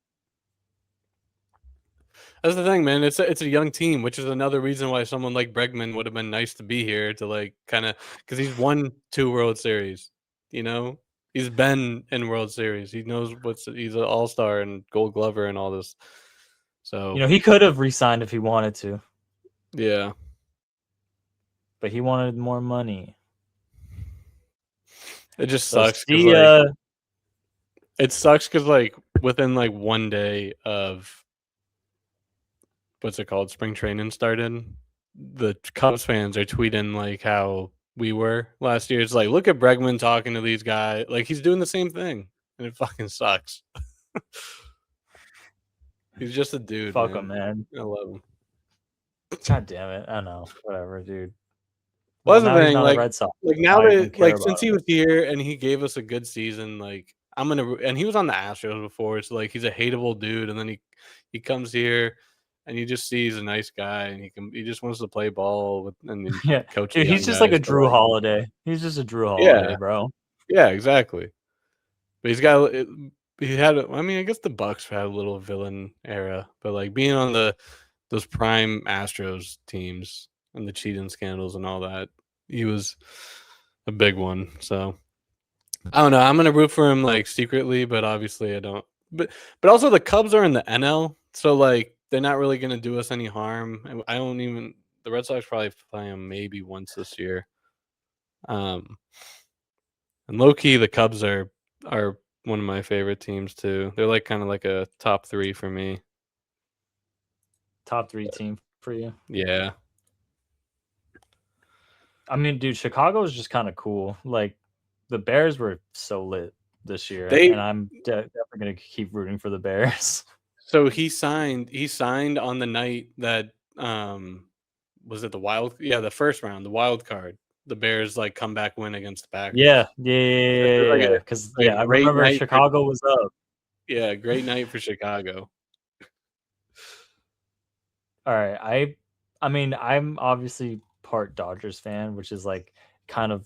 Speaker 1: That's the thing, man. It's a young team, which is another reason why someone like Bregman would have been nice to be here to like kind of because he's won 2 World Series. You know, he's been in World Series. He knows he's an All Star and Gold Glover and all this. So
Speaker 2: He could have re-signed if he wanted to,
Speaker 1: yeah,
Speaker 2: but he wanted more money.
Speaker 1: it just
Speaker 2: So
Speaker 1: sucks because
Speaker 2: see ya.
Speaker 1: like within like one day of what's it called, spring training started, the Cubs fans are tweeting like how we were last year. It's like, look at Bregman talking to these guys. Like he's doing the same thing, and it fucking sucks. He's just a dude,
Speaker 2: Fuck him,
Speaker 1: man.
Speaker 2: man.
Speaker 1: I love him.
Speaker 2: God damn it. I know. Whatever, dude.
Speaker 1: Well,
Speaker 2: Well,
Speaker 1: that's the
Speaker 2: now he's
Speaker 1: thing.
Speaker 2: not a Red Sox.
Speaker 1: Like now
Speaker 2: I don't
Speaker 1: that
Speaker 2: care
Speaker 1: since
Speaker 2: about
Speaker 1: he
Speaker 2: him.
Speaker 1: was here and he gave us a good season, like and he was on the Astros before. It's like he's a hateable dude, and then he comes here. And you just see he's a nice guy, and he just wants to play ball with and then
Speaker 2: Yeah,
Speaker 1: coach the
Speaker 2: dude, he's
Speaker 1: young
Speaker 2: just like
Speaker 1: guys.
Speaker 2: a
Speaker 1: So
Speaker 2: Drew
Speaker 1: like,
Speaker 2: Holiday. He's just a Drew
Speaker 1: yeah,
Speaker 2: Holiday, bro.
Speaker 1: yeah, exactly. But he's got he had. I mean, I guess the Bucks had a little villain era, but like being on those prime Astros teams and the cheating scandals and all that, he was a big one. So I don't know. I'm gonna root for him like secretly, but obviously I don't. But also the Cubs are in the NL, so like they're not really gonna do us any harm. And I don't even. The Red Sox probably play them maybe once this year. Um, and low key, the Cubs are one of my favorite teams too. They're like kind of like a top 3 for me.
Speaker 2: Top 3 team for you.
Speaker 1: Yeah,
Speaker 2: I mean, dude, Chicago is just kind of cool. Like the Bears were so lit this year, and
Speaker 1: they.
Speaker 2: I'm definitely gonna keep rooting for the Bears.
Speaker 1: So he signed on the night that was it the wild, yeah, the first round, the wild card. The Bears like comeback win against the Packers.
Speaker 2: Yeah, yeah,
Speaker 1: It was
Speaker 2: yeah,
Speaker 1: like
Speaker 2: yeah. Because
Speaker 1: a
Speaker 2: I
Speaker 1: great
Speaker 2: remember
Speaker 1: night for
Speaker 2: Chicago was up.
Speaker 1: yeah, great night for Chicago.
Speaker 2: All right, I mean, I'm obviously part Dodgers fan, which is like kind of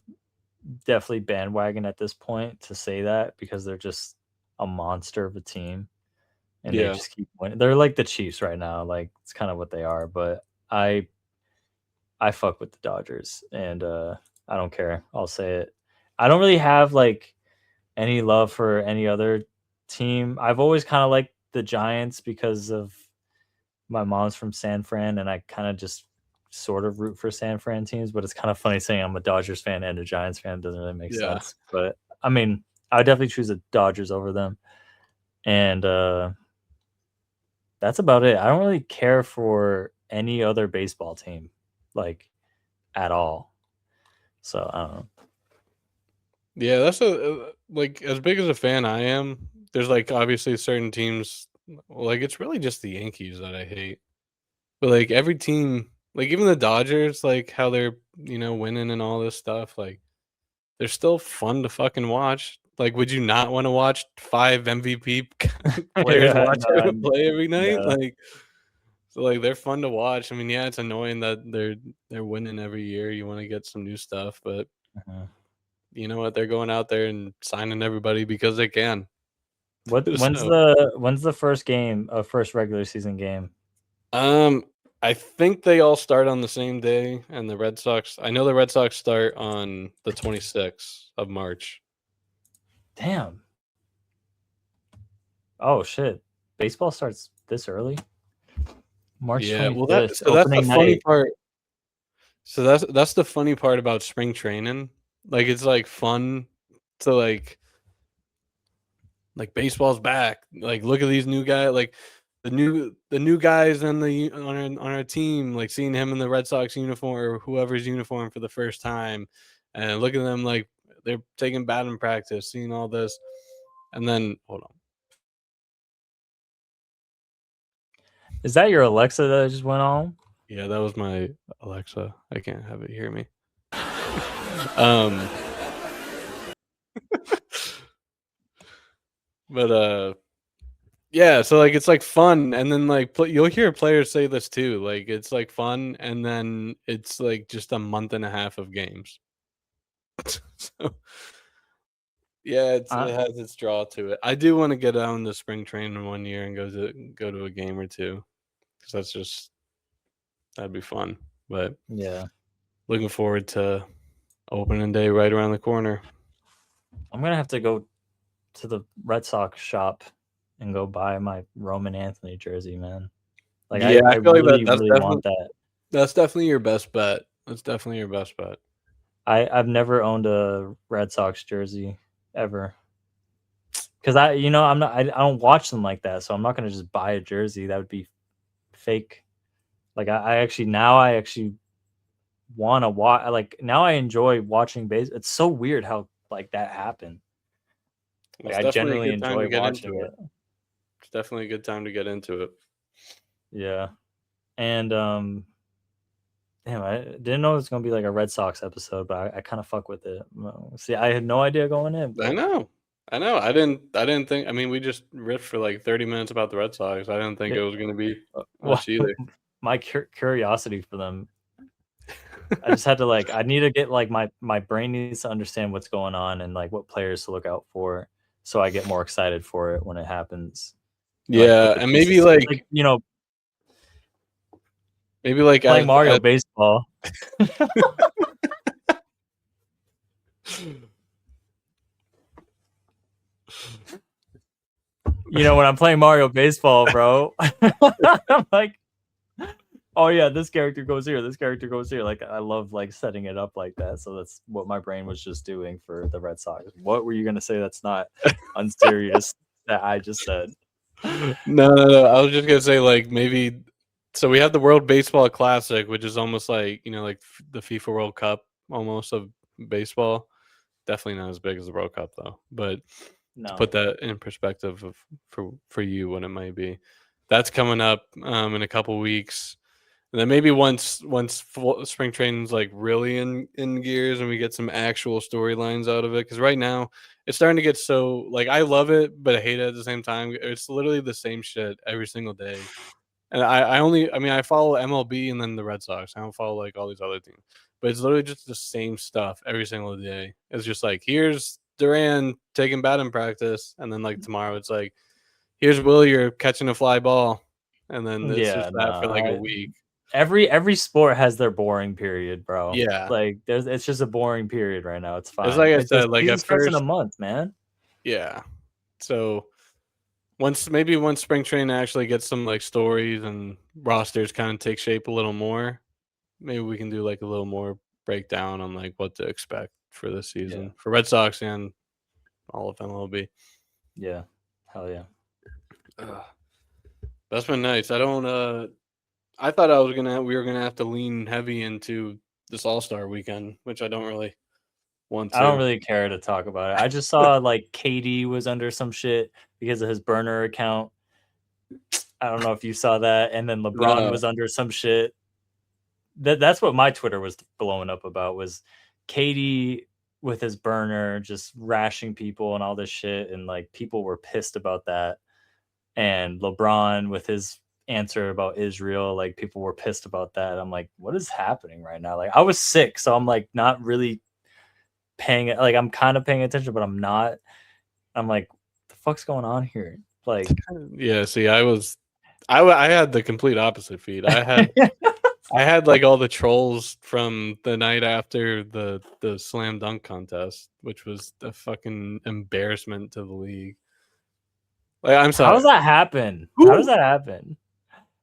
Speaker 2: definitely bandwagon at this point to say that because they're just a monster of a team and they
Speaker 1: Yeah.
Speaker 2: just keep winning. They're like the Chiefs right now, like it's kind of what they are. But I fuck with the Dodgers, and I don't care. I'll say it. I don't really have like any love for any other team. I've always kind of liked the Giants because of my mom's from San Fran, and I kind of just sort of root for San Fran teams. But it's kind of funny saying I'm a Dodgers fan and a Giants fan. It doesn't really make
Speaker 1: Yeah.
Speaker 2: sense. But I mean, I would definitely choose the Dodgers over them, and that's about it. I don't really care for any other baseball team, like at all. So I don't know.
Speaker 1: Yeah, that's like as big as a fan I am, there's like obviously certain teams like it's really just the Yankees that I hate. But like every team, like even the Dodgers, like how they're, winning and all this stuff, like they're still fun to fucking watch. Like, would you not want to watch 5 MVP players
Speaker 2: Yeah,
Speaker 1: watch
Speaker 2: no,
Speaker 1: play every night?
Speaker 2: yeah.
Speaker 1: Like, so like they're fun to watch. I mean, yeah, it's annoying that they're winning every year. You want to get some new stuff, but
Speaker 2: Mhm.
Speaker 1: you know what? They're going out there and signing everybody because they can.
Speaker 2: What
Speaker 1: So,
Speaker 2: when's the first game of first regular season game?
Speaker 1: um, I think they all start on the same day, and the Red Sox. I know the Red Sox start on the 26th of March.
Speaker 2: Damn. Oh shit. Baseball starts this early? March
Speaker 1: Yeah, well, that
Speaker 2: 25th,
Speaker 1: so that's the
Speaker 2: opening
Speaker 1: funny
Speaker 2: night.
Speaker 1: part. So that's the funny part about spring training. Like it's like fun to like baseball's back. Like look at these new guys. Like the new guys on our team. Like seeing him in the Red Sox uniform or whoever's uniform for the first time, and look at them like they're taking batting practice, seeing all this, and then hold on.
Speaker 2: Is that your Alexa that just went on?
Speaker 1: Yeah, that was my Alexa. I can't have it hear me. um, but Yeah, so like it's like fun, and then like you'll hear players say this too. Like it's like fun, and then it's like just a month and a half of games. So yeah,
Speaker 2: I,
Speaker 1: it has its draw to it. I do want to get on the spring training one year and go to a game or two because that'd be fun. But
Speaker 2: yeah,
Speaker 1: looking forward to opening day right around the corner.
Speaker 2: I'm gonna have to go to the Red Sox shop and go buy my Roman Anthony jersey, man. Like
Speaker 1: Yeah,
Speaker 2: I
Speaker 1: I feel like
Speaker 2: really, really want that.
Speaker 1: that's definitely your best bet. That's definitely your best bet.
Speaker 2: I've never owned a Red Sox jersey ever. Because I'm not, I don't watch them like that, so I'm not gonna just buy a jersey. That would be fake. Like I actually want to watch. Like now I enjoy watching base. It's so weird how like that happened.
Speaker 1: Well,
Speaker 2: Like
Speaker 1: it's
Speaker 2: I
Speaker 1: definitely a
Speaker 2: genuinely
Speaker 1: good time to
Speaker 2: enjoy
Speaker 1: get into
Speaker 2: watching
Speaker 1: it.
Speaker 2: it.
Speaker 1: It's definitely a good time to get into it.
Speaker 2: Yeah, and damn, I didn't know it was gonna be like a Red Sox episode, but I kind of fuck with it. See, I had no idea going in,
Speaker 1: I
Speaker 2: but
Speaker 1: know. I know. I didn't think. I mean, we just riffed for like 30 minutes about the Red Sox. I didn't think it
Speaker 2: it,
Speaker 1: was going to be
Speaker 2: well,
Speaker 1: much either.
Speaker 2: my curiosity for them, I just had to like I need to get like my brain needs to understand what's going on and like what players to look out for, so I get more excited for it when it happens. And like put
Speaker 1: Yeah,
Speaker 2: the
Speaker 1: and
Speaker 2: pieces. It's like
Speaker 1: maybe like
Speaker 2: playing Mario
Speaker 1: as
Speaker 2: baseball. When I'm playing Mario baseball, bro, I'm like, oh yeah, this character goes here, this character goes here. Like I love like setting it up like that. So that's what my brain was just doing for the Red Sox. What were you gonna say that's not unserious that I just said?
Speaker 1: no. I was just gonna say like maybe. So we have the World Baseball Classic, which is almost like like the FIFA World Cup almost of baseball. Definitely not as big as the World Cup though. But to
Speaker 2: No.
Speaker 1: put that in perspective of for you what it might be, that's coming up in a couple weeks. And then maybe once spring training's like really in gears and we get some actual storylines out of it, because right now it's starting to get so like I love it but I hate it at the same time. It's literally the same shit every single day. And I follow MLB and then the Red Sox. I don't follow like all these other teams, but it's literally just the same stuff every single day. It's just like here's Duran taking batting practice, and then like tomorrow it's like here's Willier catching a fly ball, and then it's
Speaker 2: Yeah,
Speaker 1: just that for like a
Speaker 2: no.
Speaker 1: week.
Speaker 2: Every sport has their boring period, bro.
Speaker 1: Yeah.
Speaker 2: Like it's just a boring period right now. It's
Speaker 1: It's
Speaker 2: fine.
Speaker 1: like I
Speaker 2: It's the
Speaker 1: said, like,
Speaker 2: season
Speaker 1: at
Speaker 2: starts in a
Speaker 1: first
Speaker 2: month, man.
Speaker 1: yeah. So, once spring training actually gets some, like, stories and rosters kinda take shape a little more, maybe we can do, like, a little more breakdown on, like, what to expect for this
Speaker 2: Yeah.
Speaker 1: season, for Red Sox and all of MLB.
Speaker 2: Yeah. Hell yeah.
Speaker 1: Ugh, that's been nice. I thought we were gonna have to lean heavy into this All-Star weekend, which I don't really want
Speaker 2: I don't
Speaker 1: to.
Speaker 2: really care to talk about it. I just saw like KD was under some shit because of his burner account. I don't know if you saw that. And then LeBron
Speaker 1: No.
Speaker 2: was under some shit. That's what my Twitter was blowing up about was KD with his burner just rashing people and all this shit. And like people were pissed about that. And LeBron with his answer about Israel, like people were pissed about that. I'm like, what is happening right now? Like I was sick, so I'm like not really paying it. Like I'm kind of paying attention, but I'm not. I'm like, the fuck's going on here? Like,
Speaker 1: Yeah, see, I had the complete opposite feed. I had like all the trolls from the night after the slam dunk contest, which was a fucking embarrassment to the league. Like, I'm
Speaker 2: how
Speaker 1: sorry.
Speaker 2: does that happen? How does
Speaker 1: Who
Speaker 2: that happen?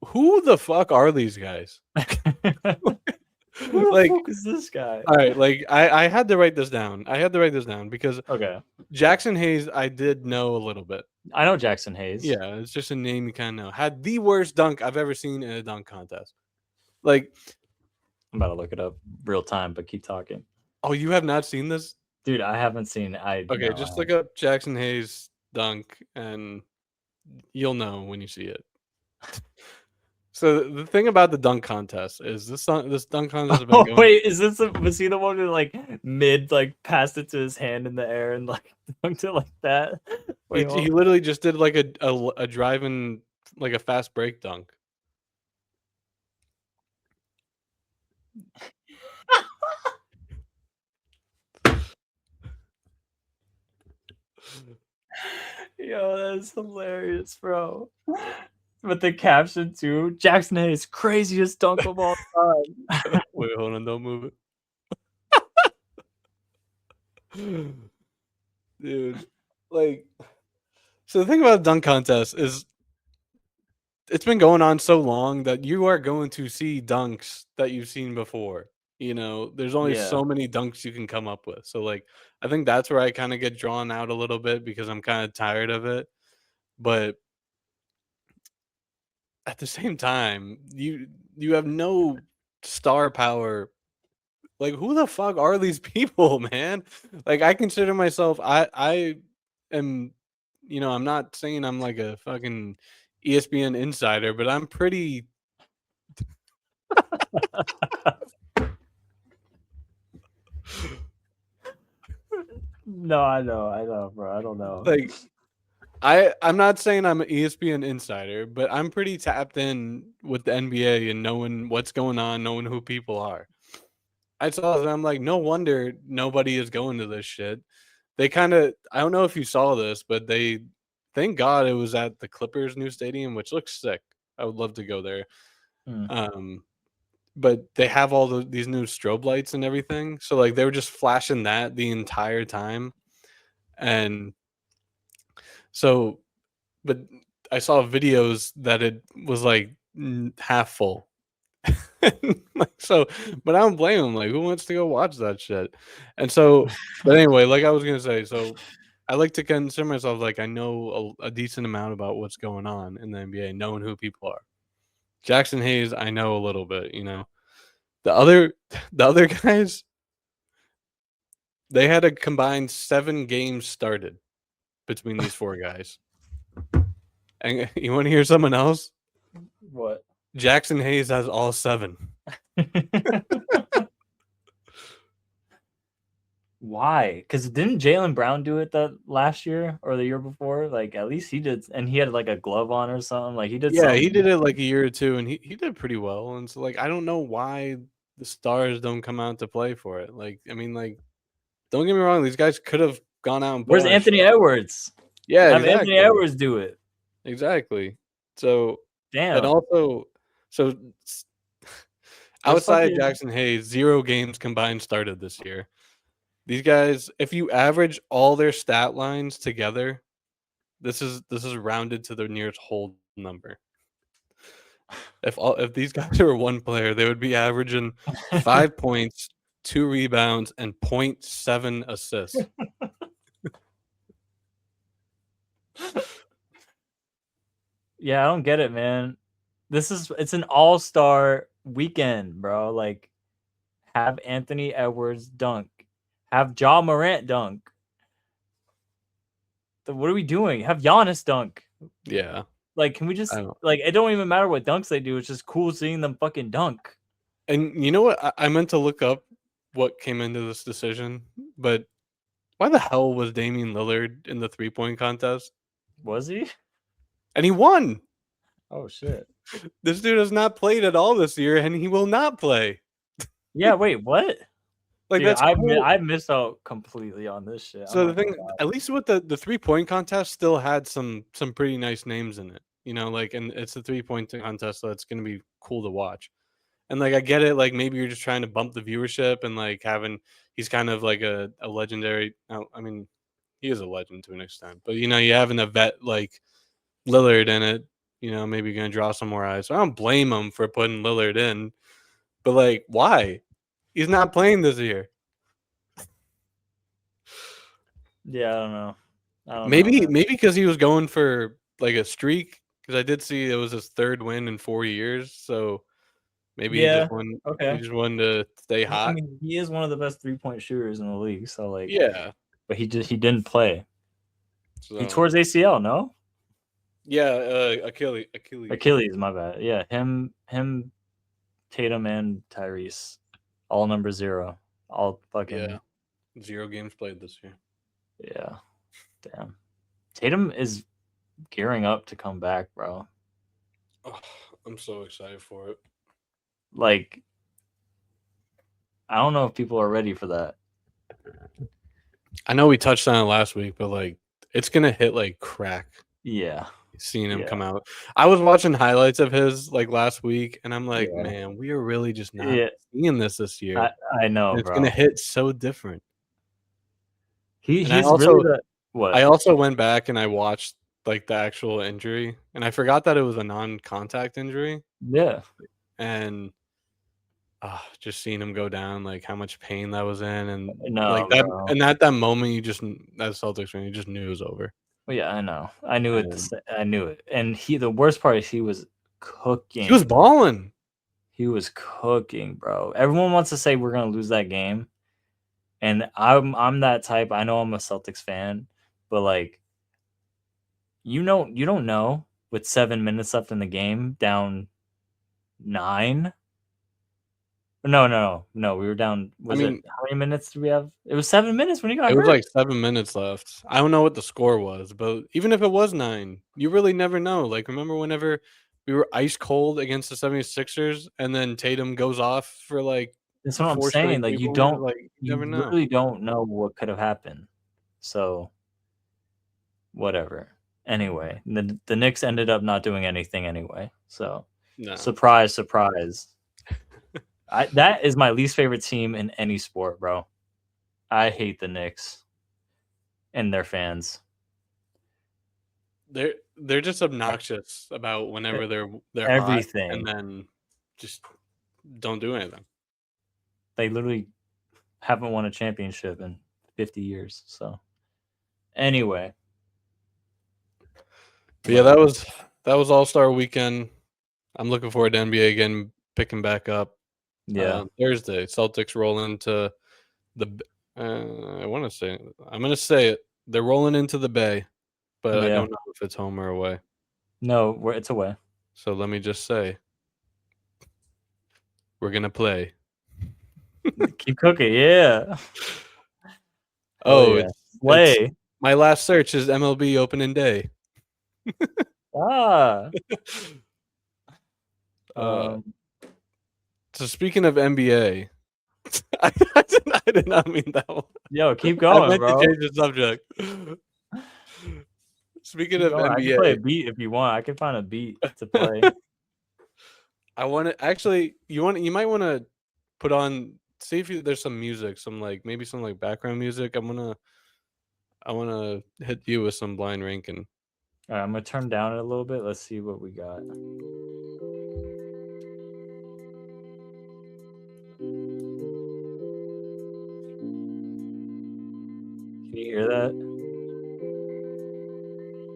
Speaker 1: who the fuck are these guys?
Speaker 2: Who the
Speaker 1: Like,
Speaker 2: fuck is this guy?
Speaker 1: all right, like I had to write this down. I had to write this down because
Speaker 2: Okay,
Speaker 1: Jackson Hayes, I did know a little bit.
Speaker 2: I know Jackson Hayes.
Speaker 1: Yeah, it's just a name you kind of know. Had the worst dunk I've ever seen in a dunk contest. Like,
Speaker 2: I'm about to look it up real time, but keep talking,
Speaker 1: oh, you have not seen this?
Speaker 2: dude. I haven't seen. I
Speaker 1: Okay,
Speaker 2: no.
Speaker 1: just look up Jackson Hayes dunk and you'll know when you see it. So the thing about the dunk contest is this dunk contest has been
Speaker 2: Oh
Speaker 1: going.
Speaker 2: wait, was he the one who like mid like passed it to his hand in the air and like dunked it like that?
Speaker 1: He
Speaker 2: Wait,
Speaker 1: he literally just did like a driving like a fast break dunk.
Speaker 2: yo, that's hilarious, bro. With the caption too, Jackson Hayes, craziest dunk of all time.
Speaker 1: Wait, hold on, don't move it. Dude, like so the thing about dunk contest is it's been going on so long that you are going to see dunks that you've seen before. You know, there's only
Speaker 2: Yeah.
Speaker 1: so many dunks you can come up with. So like I think that's where I kind of get drawn out a little bit because I'm kind of tired of it. But at the same time, you have no star power. Like who the fuck are these people, man? Like I consider myself I am I'm not saying I'm like a fucking ESPN insider, but I'm pretty
Speaker 2: No, I know, bro. I don't know.
Speaker 1: like I'm not saying I'm an ESPN insider, but I'm pretty tapped in with the NBA and knowing what's going on, knowing who people are. I saw that I'm like, no wonder nobody is going to this shit. They kind of I don't know if you saw this, but they thank God it was at the Clippers new stadium, which looks sick. I would love to go there.
Speaker 2: Hmm.
Speaker 1: Um, but they have all these new strobe lights and everything. So like they were just flashing that the entire time. And so but I saw videos that it was like half full. Like so, but I don't blame them. Like, who wants to go watch that shit? And so, but anyway, like I was gonna say, so I like to consider myself like I know a decent amount about what's going on in the NBA, knowing who people are. Jackson Hayes, I know a little bit. The other, the other guys, they had a combined 7 games started between these four guys. And you want to hear someone else?
Speaker 2: What?
Speaker 1: Jackson Hayes has all 7.
Speaker 2: Why? Because didn't Jalen Brown do it that last year or the year before? Like at least he did, and he had like a glove on or something. Like he did
Speaker 1: Yeah, he
Speaker 2: something.
Speaker 1: did it like a year or two, and he did pretty well. And so, like, I don't know why the stars don't come out to play for it. Like, I mean, like, don't get me wrong, these guys could have gone out and put
Speaker 2: Where's
Speaker 1: on a
Speaker 2: Anthony
Speaker 1: show.
Speaker 2: Edwards?
Speaker 1: Yeah,
Speaker 2: Have Anthony
Speaker 1: exactly,
Speaker 2: Edwards do it.
Speaker 1: exactly. So, and
Speaker 2: Damn.
Speaker 1: also, so
Speaker 2: There's
Speaker 1: outside
Speaker 2: fucking.
Speaker 1: Jackson Hayes, 0 games combined started this year. These guys, if you average all their stat lines together, this is rounded to the nearest whole number. If these guys were one player, they would be averaging 5 points, 2 rebounds, and .7 assists.
Speaker 2: Yeah, I don't get it, man. It's an all-star weekend, bro. Like have Anthony Edwards dunk. Have Ja Morant dunk. What are we doing? Have Giannis dunk.
Speaker 1: Yeah,
Speaker 2: Like, can we
Speaker 1: I
Speaker 2: just
Speaker 1: don't.
Speaker 2: like it don't even matter what dunks they do, it's just cool seeing them fucking dunk.
Speaker 1: And you know what? I meant to look up what came into this decision, but why the hell was Damian Lillard in the 3-point contest?
Speaker 2: Was he?
Speaker 1: And he won.
Speaker 2: Oh shit.
Speaker 1: This dude has not played at all this year, and he will not play.
Speaker 2: Yeah, wait, what?
Speaker 1: Like
Speaker 2: Dude,
Speaker 1: that's cool.
Speaker 2: I missed out completely on this shit. I'm
Speaker 1: So the
Speaker 2: not gonna
Speaker 1: thing, at least with the 3-point contest, still had some pretty nice names in it. Like, and it's a 3-point contest, so it's gonna be cool to watch. And like, I get it. Like, maybe you're just trying to bump the viewership and like having he's kind of like a legendary. I mean, he is a legend to an extent, but you having a vet like Lillard in it. Maybe you're gonna draw some more eyes. So I don't blame him for putting Lillard in, but like, why? He's not playing this year.
Speaker 2: Yeah, I don't know. I don't know,
Speaker 1: Maybe
Speaker 2: man.
Speaker 1: maybe because he was going for like a streak. Because I did see it was his third win in 4 years. So maybe he just
Speaker 2: Yeah,
Speaker 1: won. He
Speaker 2: okay.
Speaker 1: just wanted to stay
Speaker 2: I
Speaker 1: hot.
Speaker 2: mean, he is one of the best three-point shooters in the league, so like
Speaker 1: Yeah.
Speaker 2: but he didn't play. He
Speaker 1: So
Speaker 2: tore his ACL, no?
Speaker 1: yeah, Achilles.
Speaker 2: Achilles, my bad. Yeah, him, Tatum, and Tyrese, all number 0, all
Speaker 1: Yeah,
Speaker 2: fucking
Speaker 1: 0 games played this year.
Speaker 2: yeah. Damn. Tatum is gearing up to come back, bro.
Speaker 1: Oh, I'm so excited for it.
Speaker 2: Like, I don't know if people are ready for that.
Speaker 1: I know we touched on it last week, but like it's gonna hit like crack
Speaker 2: Yeah.
Speaker 1: seeing him
Speaker 2: Yeah.
Speaker 1: come out. I was watching highlights of his like last week, and I'm like,
Speaker 2: Yeah.
Speaker 1: man, we are really just not
Speaker 2: Yeah.
Speaker 1: seeing this year.
Speaker 2: I know,
Speaker 1: And it's gonna
Speaker 2: bro.
Speaker 1: hit so different. And
Speaker 2: He's really the
Speaker 1: I
Speaker 2: what?
Speaker 1: also went back and I watched like the actual injury, and I forgot that it was a non-contact injury.
Speaker 2: Yeah.
Speaker 1: And just seeing him go down, like how much pain that was in, and like
Speaker 2: No,
Speaker 1: that,
Speaker 2: bro.
Speaker 1: and at that moment, you just as Celtics fan, you just knew it was over.
Speaker 2: Well, yeah, I know. I knew it.
Speaker 1: And
Speaker 2: I knew it. And the worst part is he was
Speaker 1: he was
Speaker 2: cooking.
Speaker 1: balling.
Speaker 2: He was cooking, bro. Everyone wants to say we're gonna lose that game, and I'm that type. I know I'm a Celtics fan, but like, you don't know with 7 minutes left in the game, down 9. No. We were down.
Speaker 1: I
Speaker 2: Was it
Speaker 1: mean,
Speaker 2: how many minutes did we have? It was 7 minutes when he got
Speaker 1: it was
Speaker 2: hurt.
Speaker 1: like 7 minutes left. I don't know what the score was, but even if it was 9, you really never know. Like, remember whenever we were ice cold against the 76ers, and then Tatum goes off for like
Speaker 2: That's what I'm
Speaker 1: 4
Speaker 2: saying.
Speaker 1: straight
Speaker 2: Like
Speaker 1: game winners? Like, you
Speaker 2: you
Speaker 1: never know.
Speaker 2: literally don't know what could have happened. So whatever. Anyway, the Knicks ended up not doing anything anyway. So
Speaker 1: No.
Speaker 2: surprise, surprise. That is my least favorite team in any sport, bro. I hate the Knicks and their fans.
Speaker 1: They're just obnoxious about whenever they're hot, and
Speaker 2: Everything.
Speaker 1: then just don't do anything.
Speaker 2: They literally haven't won a championship in 50 years. So anyway.
Speaker 1: But yeah, that was All-Star weekend. I'm looking forward to NBA again picking back up.
Speaker 2: Yeah.
Speaker 1: Thursday, Celtics roll into the. I'm gonna say it. They're rolling into the Bay, but I
Speaker 2: Yeah.
Speaker 1: don't know if it's home or away.
Speaker 2: No, it's away.
Speaker 1: So let me just say, we're gonna play.
Speaker 2: Keep cooking, yeah.
Speaker 1: Oh,
Speaker 2: yeah.
Speaker 1: it's
Speaker 2: Play.
Speaker 1: my last search is MLB opening day. So speaking of NBA, I did not mean that one.
Speaker 2: Yo, keep going,
Speaker 1: I meant
Speaker 2: bro.
Speaker 1: to change the subject. Speaking of NBA,
Speaker 2: I can play a beat if you want. I can find a beat to play.
Speaker 1: I want to actually. You might want to put on. See if there's some music, maybe some like background music. I wanna hit you with some blind ranking.
Speaker 2: All right, I'm gonna turn down it a little bit. Let's see what we got. Can you hear that?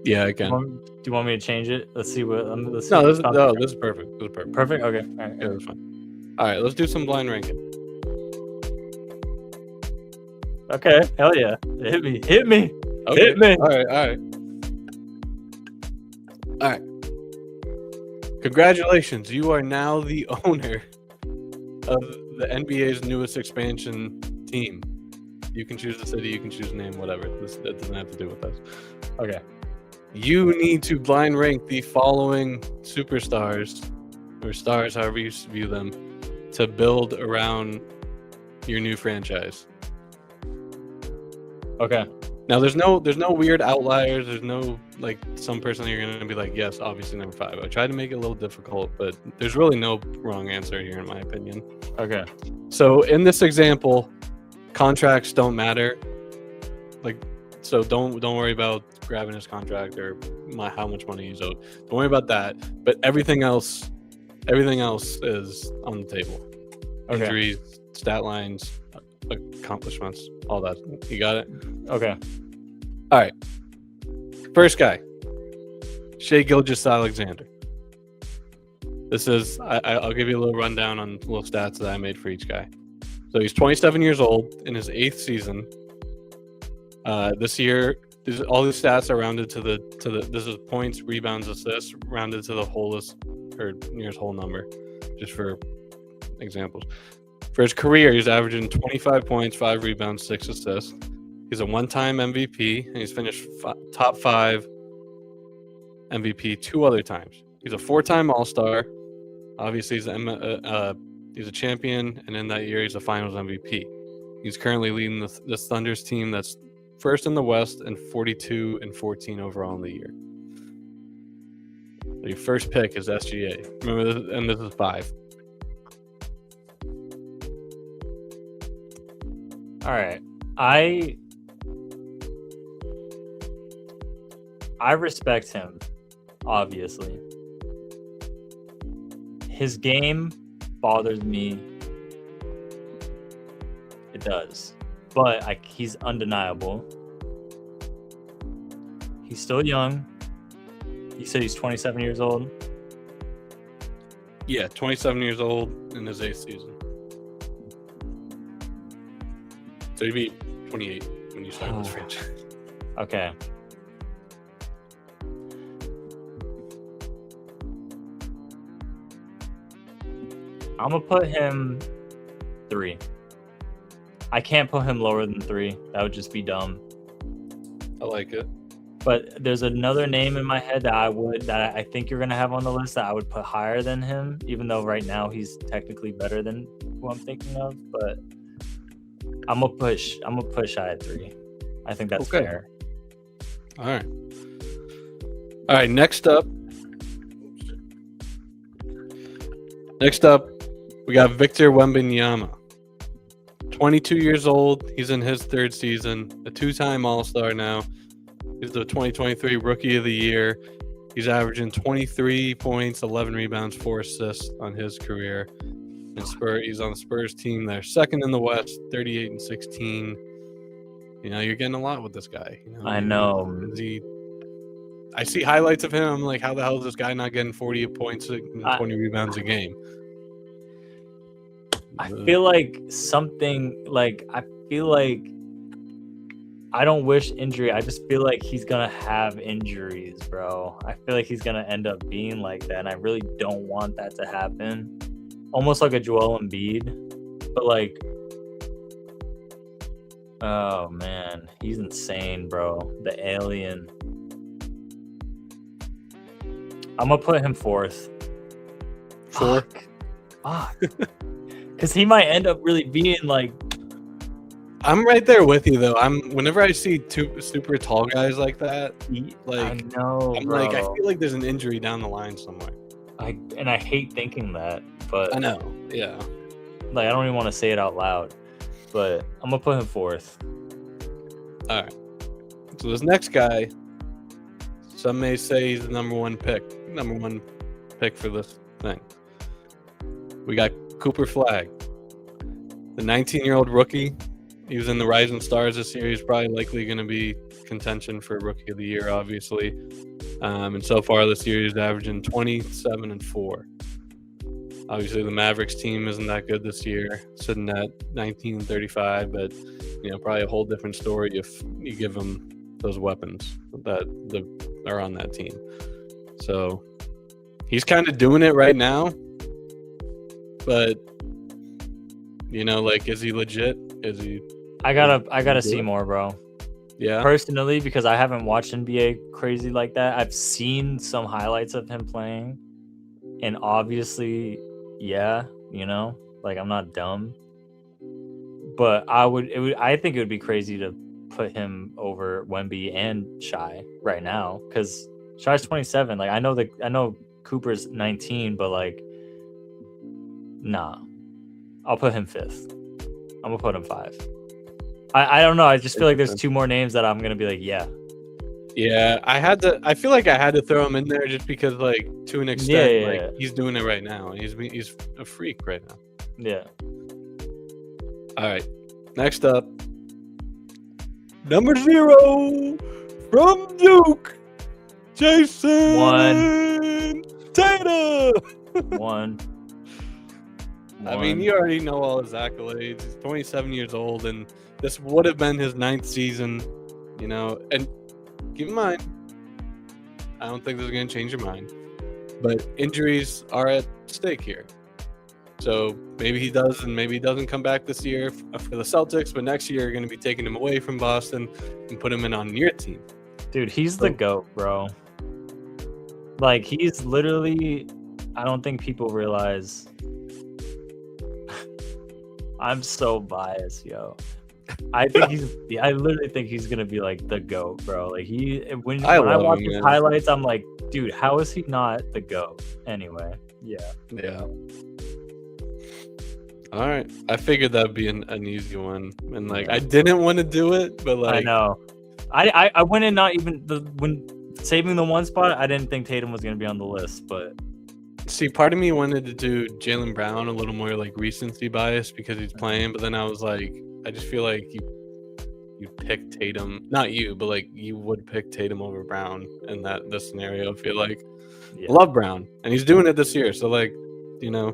Speaker 1: Yeah, I can.
Speaker 2: Do you want me to change it? Let's see what. Let's see
Speaker 1: No,
Speaker 2: what
Speaker 1: this is perfect. This is perfect.
Speaker 2: perfect. Okay. All right.
Speaker 1: Yeah, that's fine. All right, let's do some blind ranking.
Speaker 2: Okay. Hell yeah! Hit me. Hit me.
Speaker 1: Okay.
Speaker 2: Hit me.
Speaker 1: All right. Congratulations, you are now the owner of the NBA's newest expansion team. You can choose the city, you can choose the name, whatever. That doesn't have to do with us.
Speaker 2: Okay.
Speaker 1: You need to blind rank the following superstars, or stars, however you view them, to build around your new franchise.
Speaker 2: Okay.
Speaker 1: Now, there's no weird outliers. There's no like some person you're gonna be like, yes, obviously number 5. I tried to make it a little difficult, but there's really no wrong answer here, in my opinion.
Speaker 2: Okay.
Speaker 1: So in this example, contracts don't matter. So don't worry about grabbing his contract or how much money he's owed. Don't worry about that. But everything else is on the table.
Speaker 2: Okay.
Speaker 1: Injuries, stat lines, accomplishments, all that. You got it?
Speaker 2: Okay.
Speaker 1: All right. First guy, Shai Gilgeous-Alexander. This is I'll give you a little rundown on little stats that I made for each guy. So he's 27 years old in his 8th season. This year, all these stats are rounded to the this is points, rebounds, assists, rounded to the wholest or nearest whole number, just for examples. For his career, he's averaging 25 points, 5 rebounds, 6 assists. He's a one-time MVP, and he's finished top 5 MVP 2 other times. He's a 4-time All-Star. Obviously, he's a champion, and in that year, he's a Finals MVP. He's currently leading the Thunder's team that's first in the West and 42 and 14 overall in the year. So your first pick is SGA. Remember, this is 5.
Speaker 2: All right. I respect him, obviously. His game bothers me. It does. But he's undeniable. He's still young. You said he's 27 years old?
Speaker 1: Yeah, 27 years old in his 8th season. So he'd be 28 when you start this franchise.
Speaker 2: Okay. I'm going to put him 3. I can't put him lower than 3. That would just be dumb.
Speaker 1: I like it.
Speaker 2: But there's another name in my head that I think you're going to have on the list that I would put higher than him, even though right now he's technically better than who I'm thinking of. But I'm going to push high at 3. I think that's fair.
Speaker 1: All right. Next up, we got Victor Wembanyama. 22 years old. He's in his 3rd season. A 2-time All-Star now. He's the 2023 Rookie of the Year. He's averaging 23 points, 11 rebounds, 4 assists on his career. And he's on the Spurs team. They're 2nd in the West, 38 and 16. You know, you're getting a lot with this guy. You know,
Speaker 2: I know.
Speaker 1: I see highlights of him. I'm like, how the hell is this guy not getting 40 points and 20 rebounds a game?
Speaker 2: I feel like I don't wish injury. I just feel like he's going to have injuries, bro. I feel like he's going to end up being like that, and I really don't want that to happen. Almost like a Joel Embiid, but like, oh man, he's insane, bro. The alien. I'm going to put him 4th.
Speaker 1: 4?
Speaker 2: Fuck. Because he might end up really being like.
Speaker 1: I'm right there with you though. Whenever I see 2 super tall guys like that, like
Speaker 2: I know,
Speaker 1: I'm
Speaker 2: bro.
Speaker 1: like, I feel like there's an injury down the line somewhere.
Speaker 2: I hate thinking that, but
Speaker 1: I know, yeah.
Speaker 2: Like I don't even want to say it out loud, but I'm gonna put him 4th.
Speaker 1: All right. So this next guy, some may say he's the number one pick for this thing. We got Cooper Flagg, the 19-year-old rookie. He was in the Rising Stars this year. He's probably likely going to be contention for Rookie of the Year, obviously. And so far this year, he's averaging 27 and 4. Obviously, the Mavericks team isn't that good this year, sitting at 19 and 35. But probably a whole different story if you give them those weapons that are on that team. So he's kind of doing it right now. But is he legit? Is he?
Speaker 2: I gotta see more, bro.
Speaker 1: Yeah.
Speaker 2: Personally, because I haven't watched NBA crazy like that. I've seen some highlights of him playing, and obviously, yeah, like I'm not dumb. But I think it would be crazy to put him over Wemby and Shai right now, because Shai's 27. Like I know Cooper's 19, but like, nah, I'll put him 5th. I'm gonna put him 5. I don't know. I just feel like there's 2 more names that I'm gonna be like, yeah.
Speaker 1: Yeah, I feel like I had to throw him in there just because, like, to an extent, he's doing it right now. He's a freak right now.
Speaker 2: Yeah.
Speaker 1: All right. Next up, number 0 from Duke, Jason Tatum.
Speaker 2: 1.
Speaker 1: I mean, you already know all his accolades. He's 27 years old, and this would have been his 9th season, And keep in mind, I don't think this is going to change your mind, but injuries are at stake here. So maybe he does, and maybe he doesn't come back this year for the Celtics. But next year, you're going to be taking him away from Boston and put him in on your team.
Speaker 2: Dude, he's the GOAT, bro. Like, he's literally, I don't think people realize. I'm so biased, yo. I literally think he's gonna be like the GOAT, bro. Like when I watch his highlights, I'm like, dude, how is he not the GOAT? Anyway, yeah.
Speaker 1: All right, I figured that'd be an easy one, and like I didn't want to do it, but like
Speaker 2: I know, I went in not even when saving the one spot. I didn't think Tatum was gonna be on the list, but
Speaker 1: see, part of me wanted to do Jaylen Brown a little more like recency bias because he's playing, but then I was like, I just feel like you pick Tatum, not you, but like you would pick Tatum over Brown in this scenario. I feel like love Brown, and he's doing it this year, so like, you know.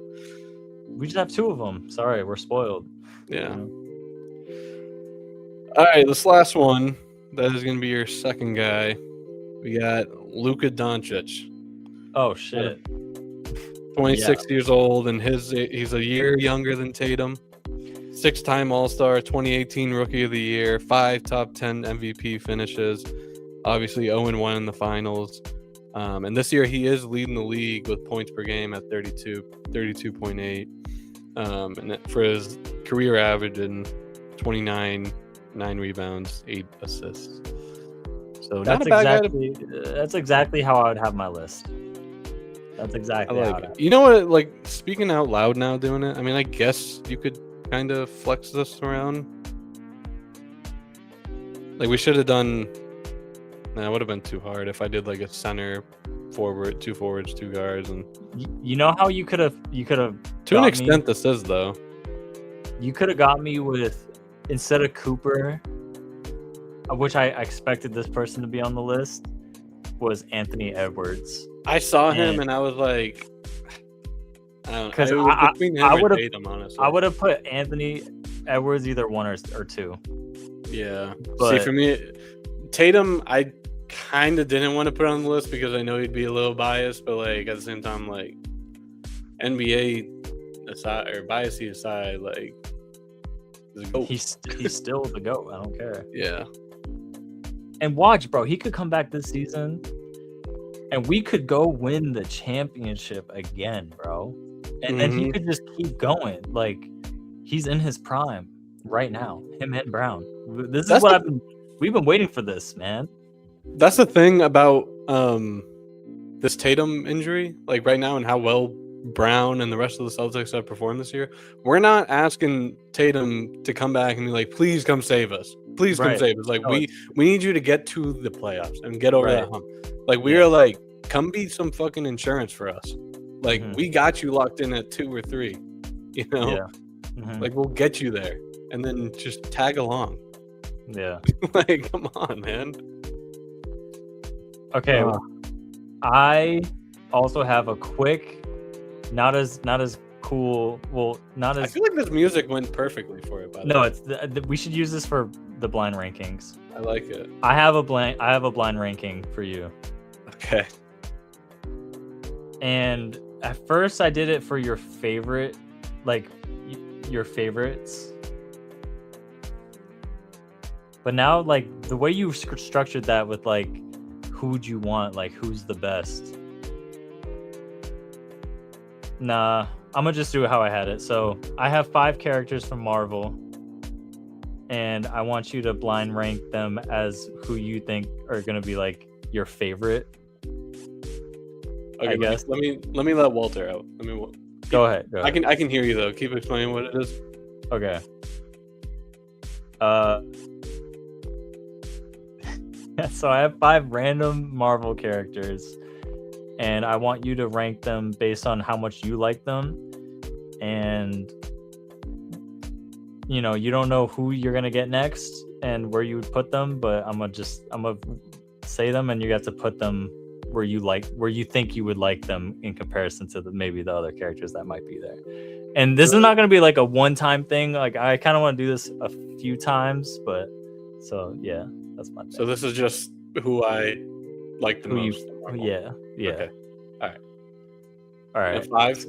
Speaker 2: We just have two of them. Sorry, we're spoiled.
Speaker 1: Yeah. All right, this last one, that is going to be your second guy. We got Luka Doncic.
Speaker 2: Oh, shit.
Speaker 1: 26 years old, and he's a year younger than Tatum. 6-time All-Star, 2018 Rookie of the Year, 5 top 10 MVP finishes. Obviously 0-1 in the finals. And this year he is leading the league with points per game at 32.8. And for his career average in 29, 9 rebounds, 8 assists. So
Speaker 2: that's exactly how I would have my list. That's exactly how
Speaker 1: it. You know what? Like, speaking out loud now, doing it. I mean, I guess you could kind of flex this around. Like, we should have done. That would have been too hard if I did like a center, forward, 2 forwards, 2 guards, and.
Speaker 2: You know how you could have.
Speaker 1: To an extent, this is though.
Speaker 2: You could have got me with, instead of Cooper, which I expected this person to be on the list, was Anthony Edwards.
Speaker 1: I saw him and I was like, I don't know. Between him and Tatum, honestly.
Speaker 2: I would have put Anthony Edwards either 1 or 2.
Speaker 1: Yeah. But, see, for me, Tatum, I kind of didn't want to put on the list because I know he'd be a little biased, but like at the same time, like NBA aside or biasy aside, like
Speaker 2: he's still the GOAT. I don't care.
Speaker 1: Yeah.
Speaker 2: And watch, bro, he could come back this season and we could go win the championship again, bro. And then he could just keep going. Like, he's in his prime right now, him and Brown. This is what we've been waiting for this, man.
Speaker 1: That's the thing about this Tatum injury, like right now, and how well Brown and the rest of the Celtics have performed this year. We're not asking Tatum to come back and be like, please come save us. Please come save us. Like, we need you to get to the playoffs and get over that hump. Like, we are like, come be some fucking insurance for us. Like, we got you locked in at 2 or 3, you know?
Speaker 2: Yeah.
Speaker 1: Like, we'll get you there and then just tag along.
Speaker 2: Yeah.
Speaker 1: Like, come on, man.
Speaker 2: Okay. I also have a quick, not as cool. Well, not as.
Speaker 1: I feel like this music went perfectly for it. By the way.
Speaker 2: It's we should use this for the blind rankings.
Speaker 1: I like it.
Speaker 2: I have a blind ranking for you.
Speaker 1: Okay.
Speaker 2: And at first, I did it for your favorite, like your favorites. But now, like, the way you structured that with like, who'd you want? Like, who's the best? Nah, I'm gonna just do it how I had it. So I have 5 characters from Marvel, and I want you to blind rank them as who you think are gonna be like your favorite.
Speaker 1: Okay, I guess. Let me let Walter out.
Speaker 2: Go ahead.
Speaker 1: I can hear you though. Keep explaining what it is.
Speaker 2: Okay. So I have 5 random Marvel characters, and I want you to rank them based on how much you like them. And you know, you don't know who you're gonna get next and where you would put them, but I'm gonna say them, and you have to put them where you think you would like them in comparison to maybe the other characters that might be there. And this is not gonna be like a one-time thing. Like, I kind of want to do this a few times, but so yeah. That's my thing.
Speaker 1: So this is just who I like the most.
Speaker 2: Yeah.
Speaker 1: Okay. All right.
Speaker 2: And
Speaker 1: 5?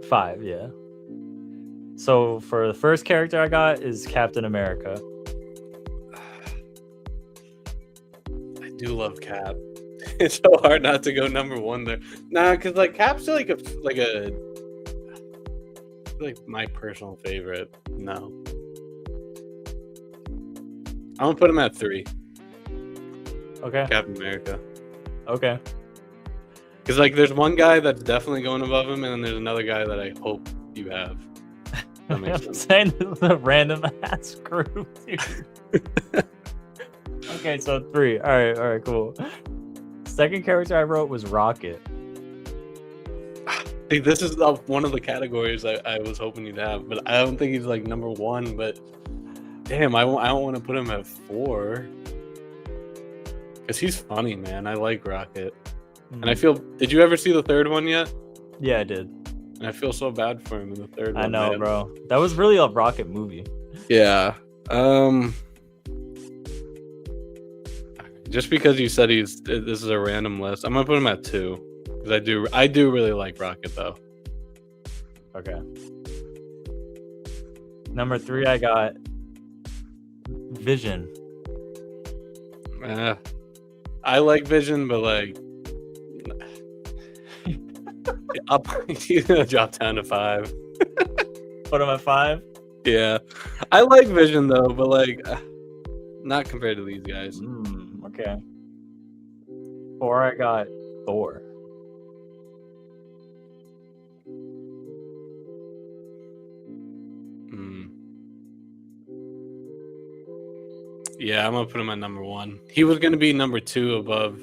Speaker 2: 5, yeah. So for the first character I got is Captain America.
Speaker 1: I do love Cap. It's so hard not to go number one there. Nah, because like Cap's like my personal favorite. No, I'm gonna put him at 3.
Speaker 2: Okay.
Speaker 1: Captain America.
Speaker 2: Okay.
Speaker 1: Because like there's one guy that's definitely going above him, and then there's another guy that I hope you have. That makes
Speaker 2: I'm
Speaker 1: sense.
Speaker 2: saying this is a random ass group, dude. Okay, so 3. All right, cool. Second character I wrote was Rocket.
Speaker 1: See, this is one of the categories I was hoping you'd have, but I don't think he's like number 1. But damn, I don't want to put him at 4 because he's funny, man. I like Rocket, and I feel. Did you ever see the third one yet?
Speaker 2: Yeah, I did.
Speaker 1: And I feel so bad for him in the third one.
Speaker 2: I know,
Speaker 1: man.
Speaker 2: bro. That was really a Rocket movie.
Speaker 1: Yeah. Just because you said this is a random list, I'm gonna put him at 2 because I do really like Rocket though.
Speaker 2: Okay. Number 3, I got Vision.
Speaker 1: I like Vision, but like, he's gonna drop down to 5.
Speaker 2: Put him at 5.
Speaker 1: Yeah, I like Vision though, but like, not compared to these guys.
Speaker 2: Okay. 4, I got Thor.
Speaker 1: Yeah, I'm gonna put him at number 1. He was gonna be number 2 above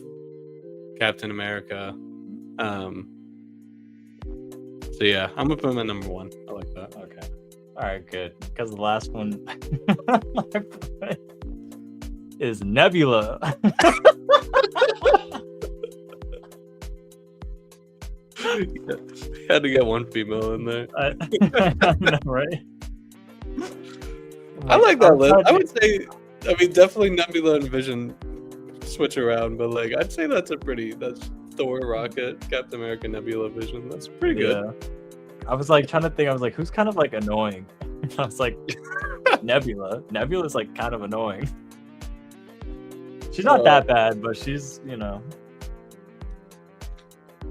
Speaker 1: Captain America. So yeah, I'm gonna put him at number 1. I like that.
Speaker 2: Okay. All right, good. Because the last one is Nebula.
Speaker 1: Had to get one female in there.
Speaker 2: I know, right?
Speaker 1: I like that list. I would say, I mean, definitely Nebula and Vision switch around, but like, I'd say that's Thor, Rocket, Captain America, Nebula, Vision. That's pretty good.
Speaker 2: Yeah. I was like trying to think. I was like, who's kind of like annoying? I was like, Nebula. Nebula's like kind of annoying. She's not that bad, but she's,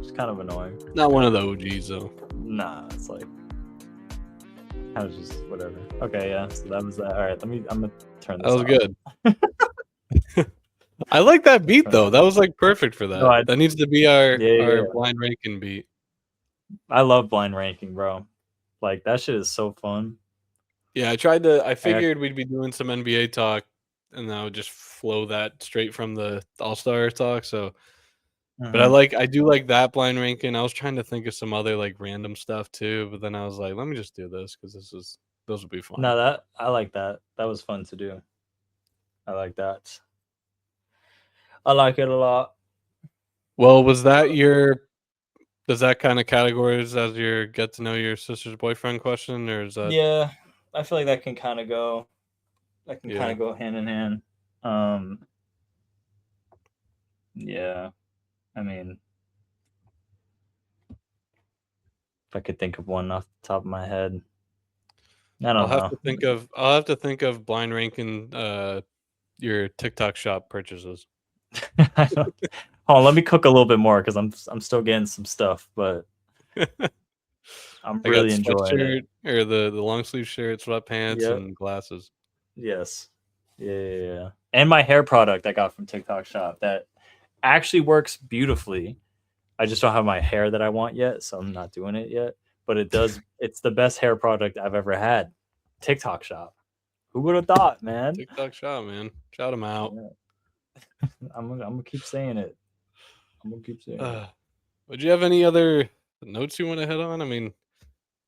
Speaker 2: she's kind of annoying.
Speaker 1: Not one of the OGs though.
Speaker 2: Nah, it's like kind of just whatever. Okay, yeah. So that was that. All right, I'm gonna turn this.
Speaker 1: That was good. I like that beat though. That was like perfect for that.
Speaker 2: No,
Speaker 1: that needs to be our
Speaker 2: Yeah.
Speaker 1: blind ranking beat.
Speaker 2: I love blind ranking, bro. Like that shit is so fun.
Speaker 1: Yeah, I figured we'd be doing some NBA talk, and I would just flow that straight from the All-Star talk. So, but I do like that blind ranking. I was trying to think of some other like random stuff too, but then I was like, let me just do this because those would be fun.
Speaker 2: No, I like that. That was fun to do. I like that. I like it a lot.
Speaker 1: Well, does that kind of categorize as your get to know your sister's boyfriend question, or is that?
Speaker 2: Yeah, I feel like that can kind of go. That can kind of go hand in hand. Yeah, I mean, if I could think of one off the top of my head, I don't know.
Speaker 1: I'll have to think of blind ranking your TikTok shop purchases.
Speaker 2: Hold on, let me cook a little bit more because I'm still getting some stuff, but I'm really enjoying it.
Speaker 1: Or the long sleeve shirt, sweatpants, and glasses.
Speaker 2: Yes. Yeah. And my hair product I got from TikTok shop that actually works beautifully. I just don't have my hair that I want yet, so I'm not doing it yet. But it does. It's the best hair product I've ever had. TikTok shop. Who would have thought, man?
Speaker 1: TikTok shop, man. Shout them out.
Speaker 2: Yeah. I'm gonna keep saying it.
Speaker 1: Would you have any other notes you want to hit on? I mean,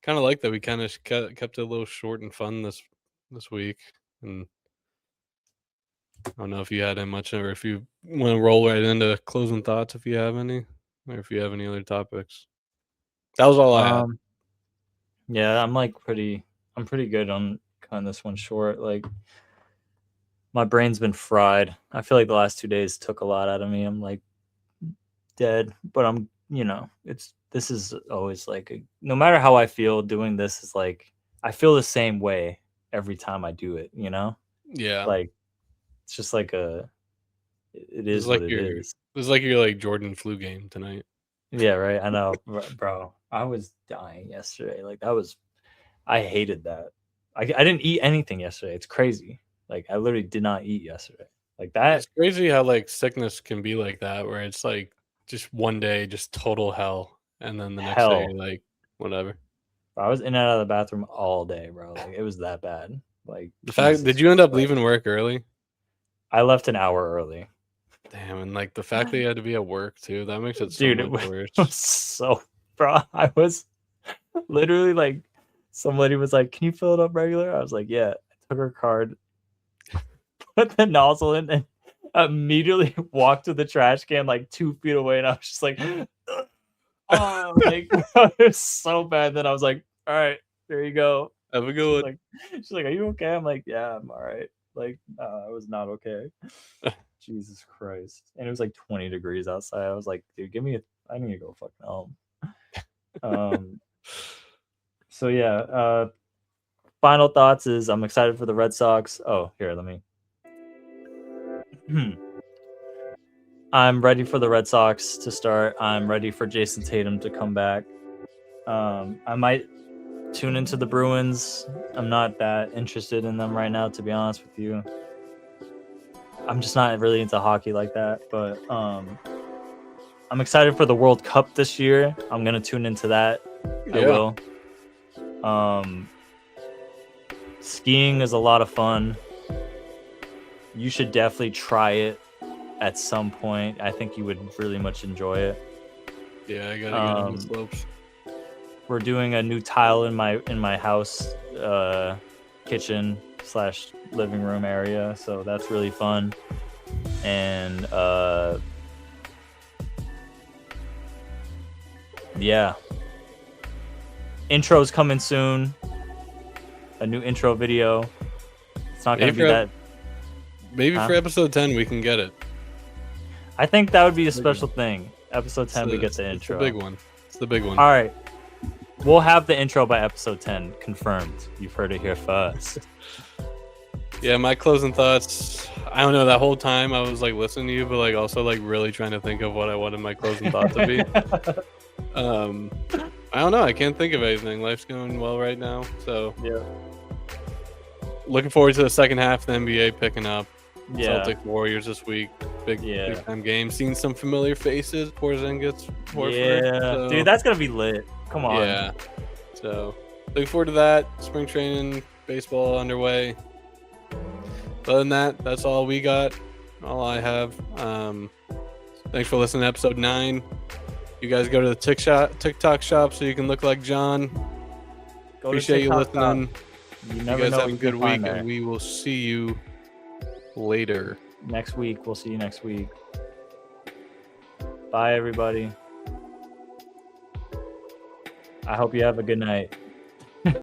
Speaker 1: kind of like that we kind of kept it a little short and fun this week, and I don't know if you had much, or if you want to roll right into closing thoughts, if you have any, or if you have any other topics. That was all I had.
Speaker 2: Yeah, I'm pretty good on cutting this one short. Like, my brain's been fried. I feel like the last 2 days took a lot out of me. I'm like dead, but I'm, this is always like, no matter how I feel, doing this is like, I feel the same way every time I do it, you know?
Speaker 1: Yeah.
Speaker 2: Like it's just like it
Speaker 1: This is
Speaker 2: is
Speaker 1: like
Speaker 2: what it
Speaker 1: your
Speaker 2: is.
Speaker 1: like Jordan flu game tonight.
Speaker 2: Yeah, right. I know, bro. I was dying yesterday. Like that was I hated that. I didn't eat anything yesterday. It's crazy. Like I literally did not eat yesterday. Like
Speaker 1: It's
Speaker 2: that
Speaker 1: crazy how like sickness can be like that, where it's like just one day just total hell, and then the next day
Speaker 2: hell.
Speaker 1: you're like whatever.
Speaker 2: I was in and out of the bathroom all day, bro. Like it was that bad. Like
Speaker 1: The fact did
Speaker 2: Jesus
Speaker 1: you end up
Speaker 2: Christ.
Speaker 1: leaving work early?
Speaker 2: I left an hour early.
Speaker 1: Damn, and like the fact that you had to be at work too, that makes it so
Speaker 2: Dude, it
Speaker 1: much
Speaker 2: was
Speaker 1: worse.
Speaker 2: so bro. I was literally like somebody was like, "Can you fill it up regular?" I was like, "Yeah." I took her card, put the nozzle in, and immediately walked to the trash can like 2 feet away, and I was just like, oh, like it was so bad that I was like, all right, there you go.
Speaker 1: Have a
Speaker 2: She's
Speaker 1: good
Speaker 2: like, she's like, are you okay? I'm like, yeah, I'm all right. Like, I was not okay.
Speaker 1: one.
Speaker 2: Jesus Christ. And it was like 20 degrees outside. I was like, dude, I need to go fucking home. Um, so yeah, final thoughts is I'm excited for the Red Sox. Oh, here, let me. I'm ready for the Red Sox to start. I'm ready for Jason Tatum to come back. I might tune into the Bruins. I'm not that interested in them right now, to be honest with you. I'm just not really into hockey like that. But I'm excited for the World Cup this year. I'm gonna tune into that. I will. Skiing is a lot of fun. You should definitely try it at some point. I think you would really much enjoy it.
Speaker 1: Yeah, I gotta get on the slopes.
Speaker 2: We're doing a new tile in my house, kitchen / living room area, so that's really fun. And yeah, intro's coming soon. A new intro video. It's not gonna be that.
Speaker 1: Maybe for episode 10 we can get it.
Speaker 2: I think that would be a special thing. Episode 10, we get the intro.
Speaker 1: It's the big one. It's the big one.
Speaker 2: All right. We'll have the intro by episode 10 confirmed. You've heard it here first.
Speaker 1: Yeah, my closing thoughts. I don't know. That whole time I was like listening to you, but like also like really trying to think of what I wanted my closing thought to be. I don't know. I can't think of anything. Life's going well right now, so
Speaker 2: yeah.
Speaker 1: Looking forward to the second half of the NBA picking up.
Speaker 2: Yeah.
Speaker 1: Celtics Warriors this week. Big time game. Seeing some familiar faces. Porzingis.
Speaker 2: Yeah, so. Dude, that's gonna be lit. Come on.
Speaker 1: Yeah. So looking forward to that. Spring training, baseball underway. Other than that, that's all we got. All I have. Thanks for listening to episode 9. You guys go to the TikTok shop so you can look like John. Appreciate you listening.
Speaker 2: You
Speaker 1: guys have a good week, and we will see you later.
Speaker 2: Next week. We'll see you next week. Bye, everybody. I hope you have a good night.